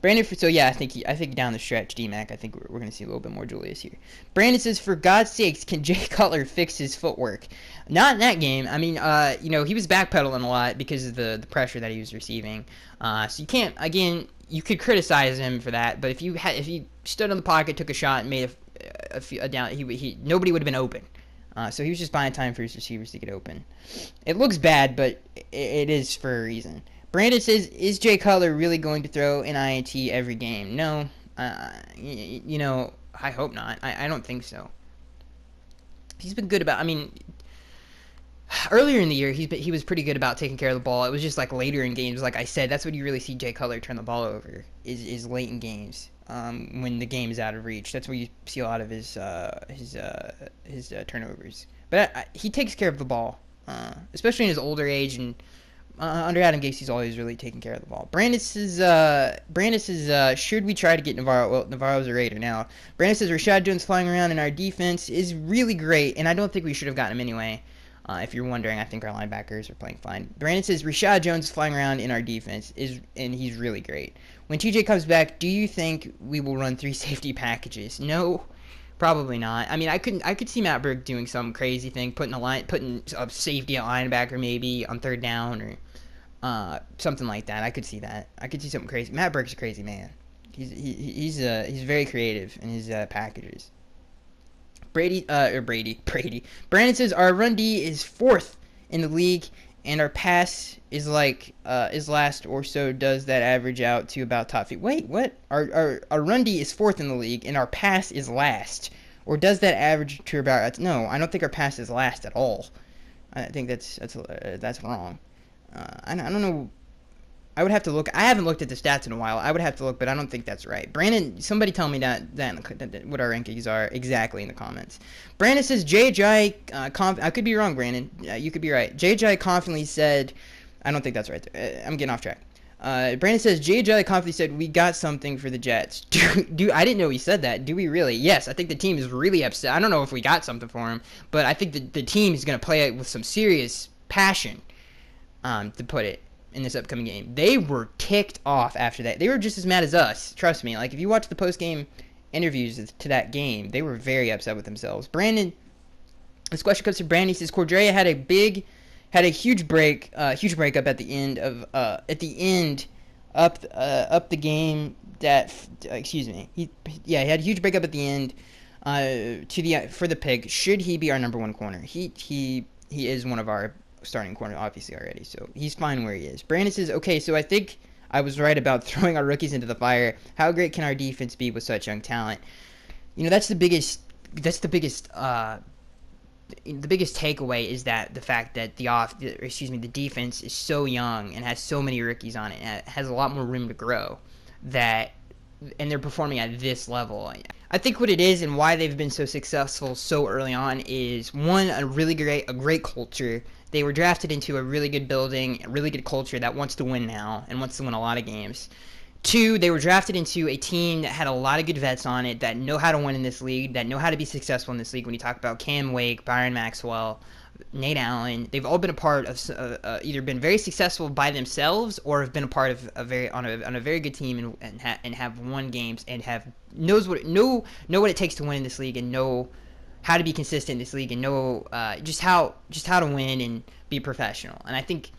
Brandon, I think down the stretch, DMAC, I think we're going to see a little bit more Julius here. Brandon says, for God's sakes, can Jay Cutler fix his footwork? Not in that game. I mean, he was backpedaling a lot because of the pressure that he was receiving. So you can't, again, you could criticize him for that, but if he stood in the pocket, took a shot, and made a down, nobody would have been open. So he was just buying time for his receivers to get open. It looks bad, but it is for a reason. Brandon says, is Jay Cutler really going to throw an INT every game? No. I hope not. I don't think so. He's been good about, earlier in the year, he was pretty good about taking care of the ball. It was just like later in games, like I said, that's when you really see Jay Cutler turn the ball over, is late in games, when the game is out of reach. That's where you see a lot of his turnovers. But he takes care of the ball, especially in his older age, and under Adam Gase, he's always really taking care of the ball. Brandon says, should we try to get Navarro? Well, Navarro's a Raider now. Brandon says, Rashad Jones flying around in our defense is really great, and I don't think we should have gotten him anyway. If you're wondering, I think our linebackers are playing fine. Brandon says, Rashad Jones is flying around in our defense, and he's really great. When TJ comes back, do you think we will run 3 safety packages? No. Probably not. I could see Matt Berg doing some crazy thing, putting a safety at linebacker maybe on third down, or something like that. I could see that. I could see something crazy. Matt Berg's a crazy man. He's very creative in his packages. Brady. Brandon says our run D is 4th in the league, and our pass is last, or so does that average out to about top 50. Wait, what? Our run D is 4th in the league, and our pass is last, or does that average to about? No, I don't think our pass is last at all. I think that's wrong. I don't know. I would have to look. I haven't looked at the stats in a while. I would have to look, but I don't think that's right. Brandon, somebody tell me that what our rankings are exactly in the comments. Brandon says JJ. I could be wrong, Brandon. You could be right. JJ confidently said. I don't think that's right. I'm getting off track. Brandon says JJ confidently said we got something for the Jets. Do I didn't know he said that. Do we really? Yes, I think the team is really upset. I don't know if we got something for him, but I think the team is going to play it with some serious passion. To put it in this upcoming game. They were ticked off after that. They were just as mad as us. Trust me. Like, if you watch the post-game interviews to that game, they were very upset with themselves. Brandon, this question comes to Brandon. He says, Cordrea had a huge break up at the end of, up the game that, he had a huge break up at the end, for the pick. Should he be our number 1 corner? He is one of our starting corner obviously already, so he's fine where he is. Brandon says, okay, so I think I was right about throwing our rookies into the fire. How great can our defense be with such young talent? That's the biggest takeaway, is that the fact that the defense is so young and has so many rookies on it, and it has a lot more room to grow, and they're performing at this level. I think what it is and why they've been so successful so early on is, one, a great culture. They were drafted into a really good building, a really good culture that wants to win now and wants to win a lot of games. Two, they were drafted into a team that had a lot of good vets on it that know how to win in this league, that know how to be successful in this league. When you talk about Cam Wake, Byron Maxwell, Nate Allen, they've all been a part of either been very successful by themselves or have been a part of on a very good team and have won games and know what it takes to win in this league and know how to be consistent in this league and know just how to win and be professional. And I think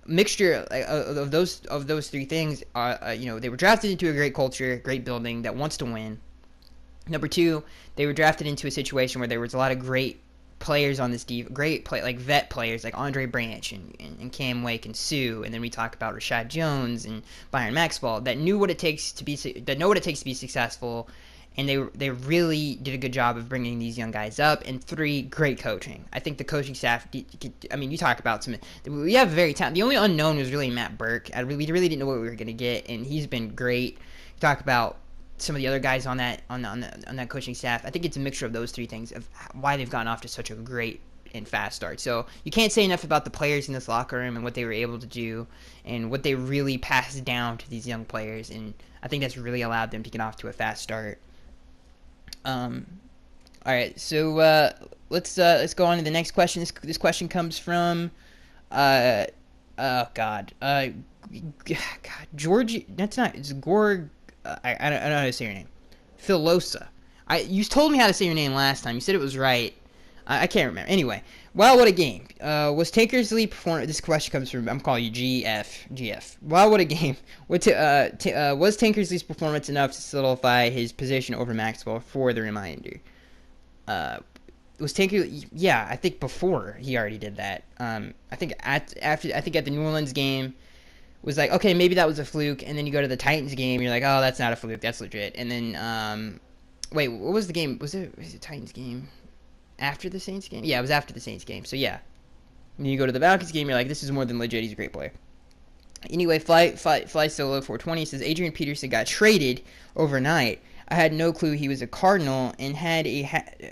mixture of those three things are they were drafted into a great culture, great building that wants to win. Number two, they were drafted into a situation where there was a lot of great players on this like vet players like Andre Branch and Cam Wake and Sue, and then we talk about Rashad Jones and Byron Maxwell that know what it takes to be successful, and they really did a good job of bringing these young guys up. And three, great coaching. I think the coaching staff, you talk about we have very talented. The only unknown was really Matt Burke. We really didn't know what we were going to get, and he's been great. You talk about some of the other guys on that coaching staff. I think it's a mixture of those three things of why they've gotten off to such a great and fast start. So you can't say enough about the players in this locker room and what they were able to do and what they really passed down to these young players, and I think that's really allowed them to get off to a fast start. All right, so let's go on to the next question. This question comes from Georgie. That's not. It's Gorg. I don't know how to say your name. Philosa. You told me how to say your name last time. You said it was right. I can't remember. Anyway, wow, what a game. Was Tankersley performance? This question comes from. I'm calling you GF. Wow, what a game. Was Tankersley's performance enough to solidify his position over Maxwell? For the reminder, was Tankersley? Yeah, I think before he already did that. I think at the New Orleans game. Was like, okay, maybe that was a fluke, and then you go to the Titans game, you're like, oh, that's not a fluke, that's legit. And then, wait, what was the game? Was it Titans game after the Saints game? Yeah, it was after the Saints game, so yeah. And then you go to the Falcons game, you're like, this is more than legit, he's a great player. Anyway, Fly Solo 420 says, Adrian Peterson got traded overnight. I had no clue he was a Cardinal and had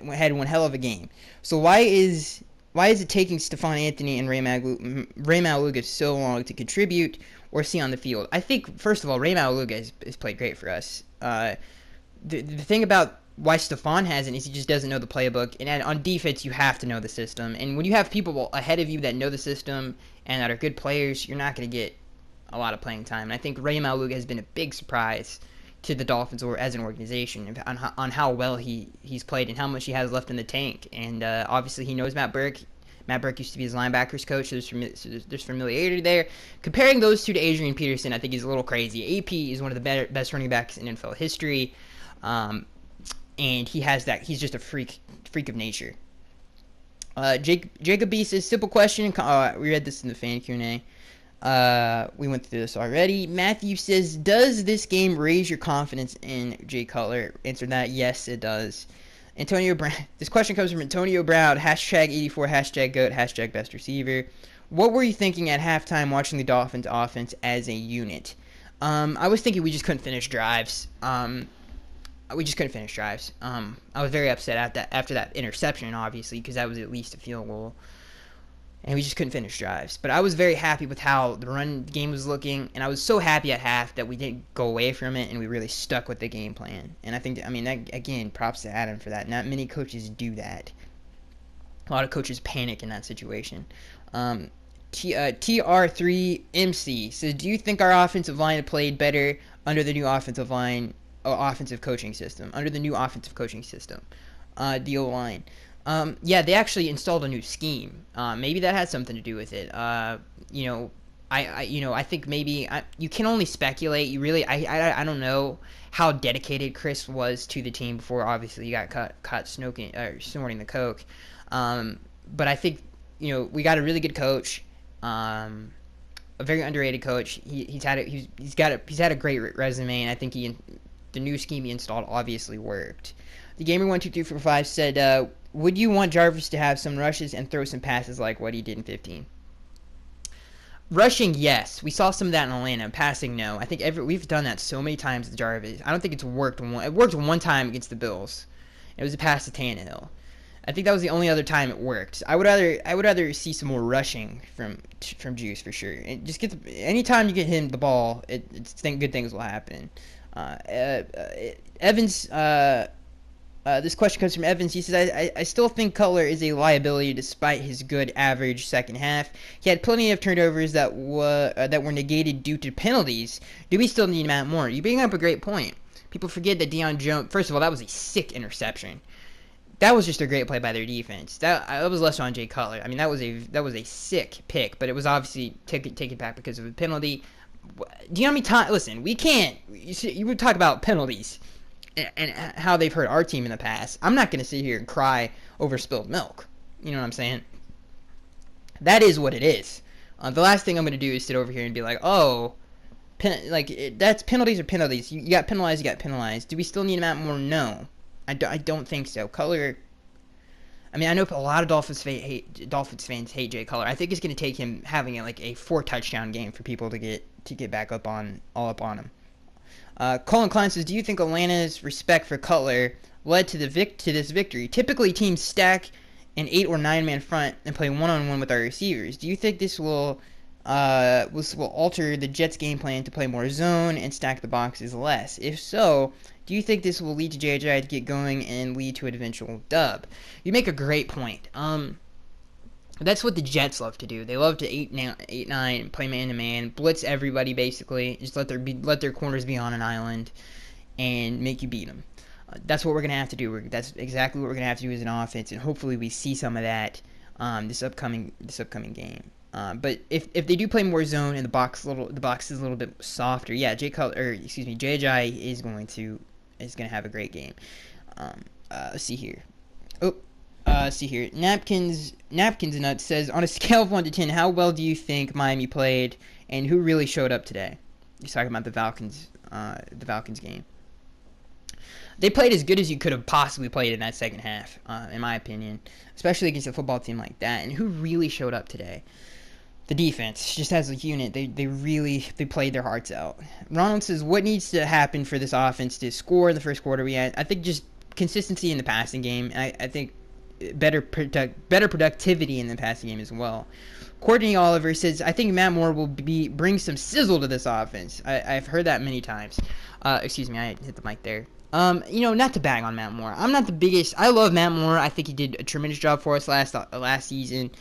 one hell of a game. So why is it taking Stephon Anthony and Ray Maualuga so long to contribute or see on the field? I think, first of all, Ray Maualuga has played great for us. The thing about why Stephon hasn't is he just doesn't know the playbook. And on defense, you have to know the system. And when you have people ahead of you that know the system and that are good players, you're not going to get a lot of playing time. And I think Ray Maualuga has been a big surprise to the Dolphins or as an organization on how well he's played and how much he has left in the tank. And obviously he knows Matt Burke. Matt Burke used to be his linebackers coach, so there's familiarity there. Comparing those two to Adrian Peterson, I think is a little crazy. AP is one of the best running backs in NFL history, and he has that. He's just a freak of nature. Jacob B says, simple question. We read this in the fan Q&A. We went through this already. Matthew says, does this game raise your confidence in Jay Cutler? Answer that, yes, it does. Antonio Brown. This question comes from Antonio Brown, #84, #GOAT, #best receiver. What were you thinking at halftime watching the Dolphins offense as a unit? I was thinking we just couldn't finish drives. I was very upset after that interception, obviously, because that was at least a field goal. And we just couldn't finish drives. But I was very happy with how the run game was looking, and I was so happy at half that we didn't go away from it, and we really stuck with the game plan. And I think, that, again, props to Adam for that. Not many coaches do that. A lot of coaches panic in that situation. TR3MC says, do you think our offensive line had played better under the new offensive coaching system? Under the new offensive coaching system. The O-line. Yeah, they actually installed a new scheme. Maybe that had something to do with it. I think maybe you can only speculate. I don't know how dedicated Chris was to the team before. Obviously, he got caught snorting the coke. But I think we got a really good coach, a very underrated coach. He's had a great resume, and I think the new scheme he installed obviously worked. The Gamer 12345 said, would you want Jarvis to have some rushes and throw some passes like what he did in 15? Rushing, yes. We saw some of that in Atlanta. Passing, no. I think we've done that so many times with Jarvis. I don't think it's worked. It worked one time against the Bills. It was a pass to Tannehill. I think that was the only other time it worked. I would rather see some more rushing from Juice for sure. And just anytime you get him the ball, good things will happen. Evans. This question comes from Evans. He says, I still think Cutler is a liability despite his good average second half. He had plenty of turnovers that were negated due to penalties. Do we still need Matt Moore? You bring up a great point. People forget that Deion Jones, first of all, that was a sick interception. That was just a great play by their defense. That was less on Jay Cutler. I mean, that was a sick pick, but it was obviously taken back because of a penalty. Do you know how many times? Listen, we can't. You would talk about penalties and how they've hurt our team in the past. I'm not going to sit here and cry over spilled milk. You know what I'm saying? That is what it is. The last thing I'm going to do is sit over here and be like, oh, that's penalties are penalties. You got penalized, you got penalized. Do we still need Matt Moore? No. I don't think so. Cutler, I mean, I know a lot of Dolphins fans hate Jay Cutler. I think it's going to take him having a 4-touchdown game for people to get back up on him. Colin Klein says, do you think Atlanta's respect for Cutler led to this victory? Typically, teams stack an 8 or 9-man front and play one-on-one with our receivers. Do you think this will alter the Jets' game plan to play more zone and stack the boxes less? If so, do you think this will lead to J.J. to get going and lead to an eventual dub? You make a great point. That's what the Jets love to do. They love to 8-9, play man-to-man, blitz everybody basically, just let their corners be on an island, and make you beat them. That's what we're gonna have to do. That's exactly what we're gonna have to do as an offense, and hopefully we see some of that this upcoming game. But if they do play more zone and the box is a little bit softer, yeah, J.J. is going to have a great game. Let's see here. Napkins Nuts says, on a scale of 1 to 10, how well do you think Miami played, and who really showed up today? He's talking about the Falcons game. They played as good as you could have possibly played in that second half, in my opinion, especially against a football team like that. And who really showed up today? The defense, just as a unit, they played their hearts out. Ronald says, what needs to happen for this offense to score in the first quarter? I think just consistency in the passing game. I think better productivity in the passing game as well. Courtney Oliver says, I think Matt Moore will bring some sizzle to this offense. I've heard that many times. Excuse me, I hit the mic there. Not to bag on Matt Moore. I'm not the biggest. I love Matt Moore. I think he did a tremendous job for us last season.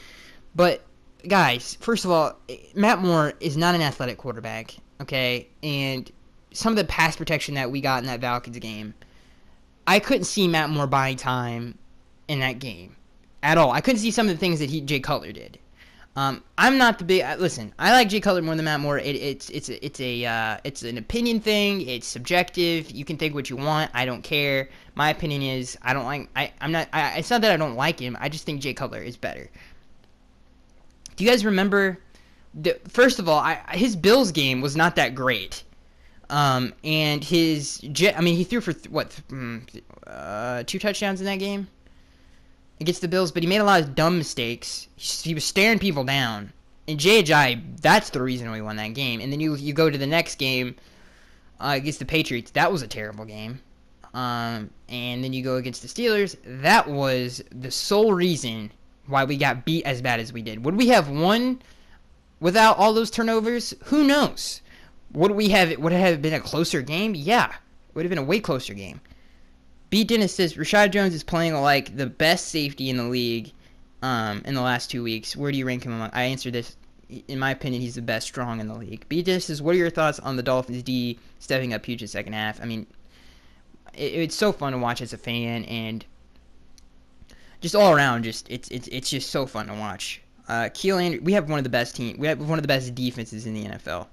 But guys, first of all, Matt Moore is not an athletic quarterback. Okay, and some of the pass protection that we got in that Falcons game, I couldn't see Matt Moore buying time in that game at all. I couldn't see some of the things that Jay Cutler did. I'm not the big. Listen, I like Jay Cutler more than Matt Moore. It's an opinion thing. It's subjective. You can think what you want. I don't care. My opinion is I don't like. It's not that I don't like him. I just think Jay Cutler is better. Do you guys remember? First of all, his Bills game was not that great. And he threw for 2 touchdowns in that game against the Bills, but he made a lot of dumb mistakes. He was staring people down. And J.J., that's the reason we won that game. And then you go to the next game against the Patriots. That was a terrible game. And then you go against the Steelers. That was the sole reason why we got beat as bad as we did. Would we have won without all those turnovers? Who knows? Would it have been a closer game? Yeah. It would have been a way closer game. B. Dennis says, Rashad Jones is playing like the best safety in the league in the last 2 weeks. Where do you rank him? I answered this. In my opinion, he's the best strong in the league. B. Dennis says, what are your thoughts on the Dolphins D stepping up huge in the second half? I mean, it's so fun to watch as a fan, and just all around, it's just so fun to watch. Keelan, we have one of the best teams. We have one of the best defenses in the NFL.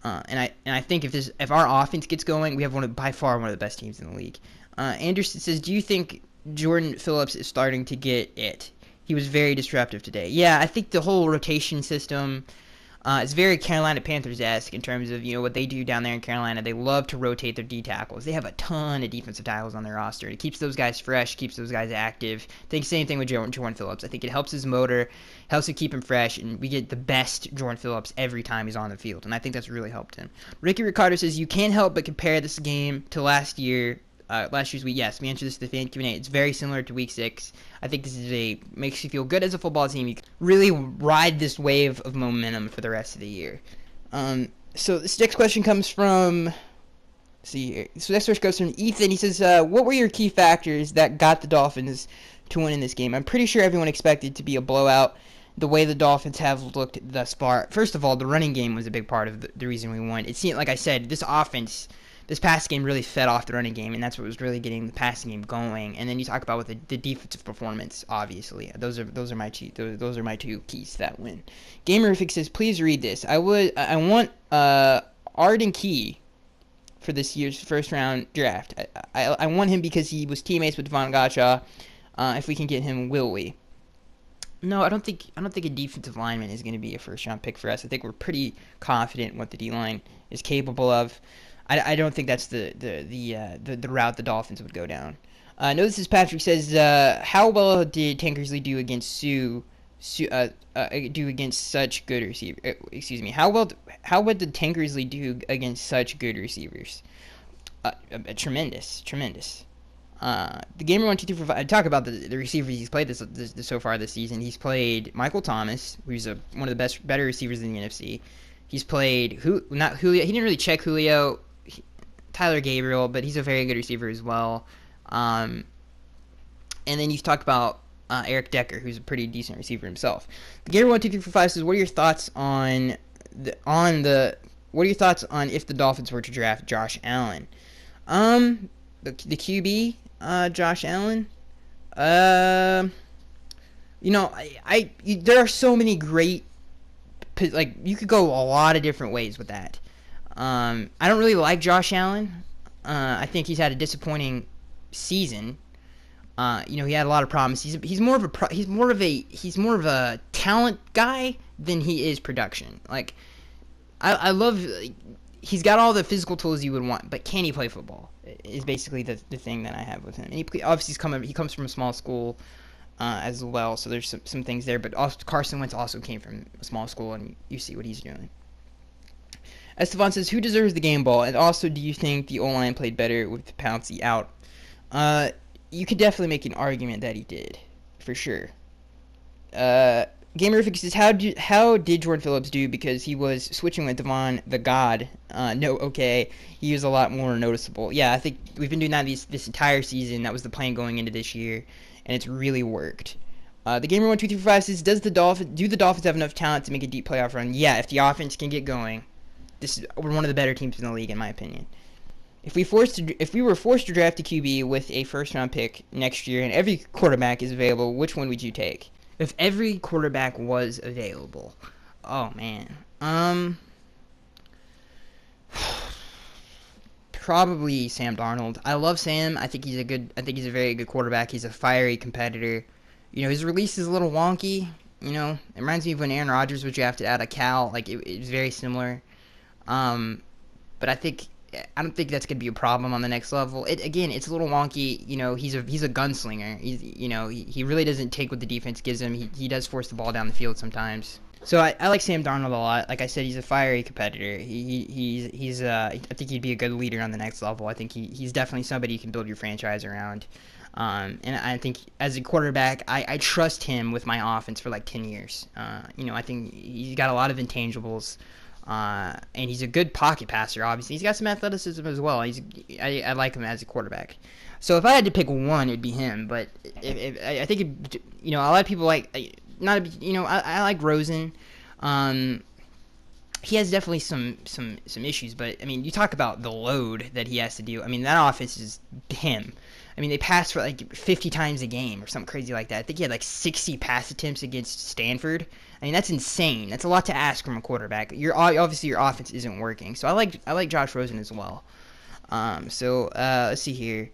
And I think if our offense gets going, we have by far one of the best teams in the league. Anderson says, do you think Jordan Phillips is starting to get it? He was very disruptive today. Yeah, I think the whole rotation system is very Carolina Panthers-esque in terms of what they do down there in Carolina. They love to rotate their D tackles. They have a ton of defensive tackles on their roster. It keeps those guys fresh, keeps those guys active. I think same thing with Jordan Phillips. I think it helps his motor, helps to keep him fresh, and we get the best Jordan Phillips every time he's on the field, and I think that's really helped him. Ricky Ricardo says, you can't help but compare this game to last year last year's week? Yes, we answered this to the fan Q&A. It's very similar to week 6. I think this is makes you feel good as a football team. You can really ride this wave of momentum for the rest of the year. So this next question comes from, let's see here. So next question goes from Ethan. He says, what were your key factors that got the Dolphins to win in this game? I'm pretty sure everyone expected it to be a blowout the way the Dolphins have looked thus far. First of all, the running game was a big part of the reason we won. It seemed, like I said, this offense, this pass game really fed off the running game, and that's what was really getting the passing game going. And then you talk about with the defensive performance, obviously. Those are my two keys to that win. Gamerific says, please read this. I want Arden Key for this year's first round draft. I want him because he was teammates with Devon Gotcha. If we can get him, will we? No, I don't think a defensive lineman is going to be a first-round pick for us. I think we're pretty confident in what the D-line is capable of. I don't think that's the route the Dolphins would go down. No, this is Patrick says, how well did Tankersley do against do against such good receivers? Excuse me. How well did Tankersley do against such good receivers? Tremendous. The Gamer 12345. Talk about the receivers he's played this so far this season. He's played Michael Thomas, who's one of the better receivers in the NFC. He's played not Julio. He didn't really check Julio, Tyler Gabriel, but he's a very good receiver as well. And then you've talked about Eric Decker, who's a pretty decent receiver himself. The Gamer 12345 says, what are your thoughts on if the Dolphins were to draft Josh Allen? The QB. Josh Allen. There are so many great, like, you could go a lot of different ways with that. I don't really like Josh Allen. I think he's had a disappointing season. He had a lot of problems. He's more of a talent guy than he is production. Like, I love. He's got all the physical tools you would want, but can he play football? Is basically the thing that I have with him. And he comes from a small school as well, so there's some things there. But also, Carson Wentz also came from a small school, and you see what he's doing. Estevan says, who deserves the game ball? And also, do you think the O-line played better with Pouncey out? You could definitely make an argument that he did, for sure. Gamerific says, how did Jordan Phillips do? Because he was switching with Devon the God. He was a lot more noticeable. Yeah, I think we've been doing that this entire season. That was the plan going into this year, and it's really worked. The Gamer12345 says, do the Dolphins have enough talent to make a deep playoff run? Yeah, if the offense can get going, we're one of the better teams in the league, in my opinion. If we were forced to draft a QB with a first-round pick next year and every quarterback is available, which one would you take? If every quarterback was available, oh man, probably Sam Darnold. I love Sam. I think he's a very good quarterback. He's a fiery competitor. His release is a little wonky. It reminds me of when Aaron Rodgers was drafted out of Cal. Like it was very similar. But I don't think that's gonna be a problem on the next level. It's a little wonky. He's a gunslinger. He really doesn't take what the defense gives him. He does force the ball down the field sometimes. So I like Sam Darnold a lot. Like I said, he's a fiery competitor. I think he'd be a good leader on the next level. I think he's definitely somebody you can build your franchise around. And I think as a quarterback, I trust him with my offense for like 10 years. I think he's got a lot of intangibles. And he's a good pocket passer, obviously. He's got some athleticism as well. I like him as a quarterback. So if I had to pick one, it'd be him. But I think, a lot of people like, I like Rosen. He has definitely some issues. But, you talk about the load that he has to do. That offense is him. They pass for like 50 times a game or something crazy like that. I think he had like 60 pass attempts against Stanford. That's insane. That's a lot to ask from a quarterback. Obviously your offense isn't working. So I like Josh Rosen as well. Let's see here.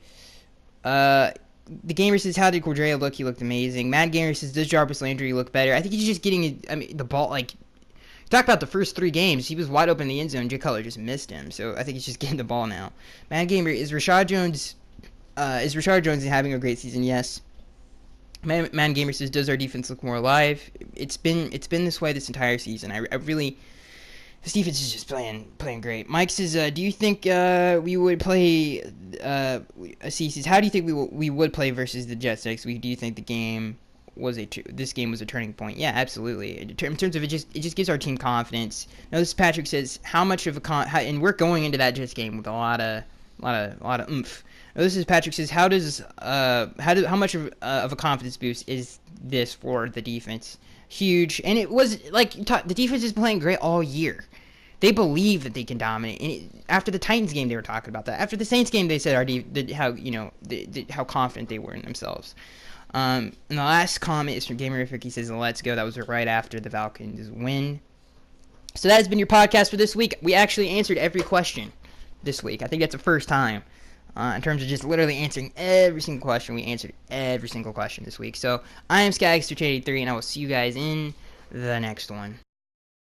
The Gamer says, how did Cordrea look? He looked amazing. Mad Gamer says, does Jarvis Landry look better? I think he's just getting the ball. Like, talk about the first 3 games. He was wide open in the end zone. Jay Cutler just missed him. So I think he's just getting the ball now. Mad Gamer, is Rashad Jones having a great season? Yes. Man Gamer says, does our defense look more alive? It's been this way this entire season. I really This defense is just playing great. Mike says, do you think we would play? C says, how do you think we would play versus the Jets next week? Do you think this game was a turning point? Yeah, absolutely. In terms of it just gives our team confidence. Now this Patrick says, how much of and we're going into that Jets game with a lot of oomph. Now this is Patrick says, how much of a confidence boost is this for the defense? Huge. And it was like the defense is playing great all year. They believe that they can dominate. And after the Titans game, they were talking about that. After the Saints game, they said how confident they were in themselves. And the last comment is from Gamerific. He says, "Let's go." That was right after the Falcons win. So that has been your podcast for this week. We actually answered every question this week. I think that's the first time. In terms of just literally answering every single question. We answered every single question this week. So I am Skagster83, and I will see you guys in the next one.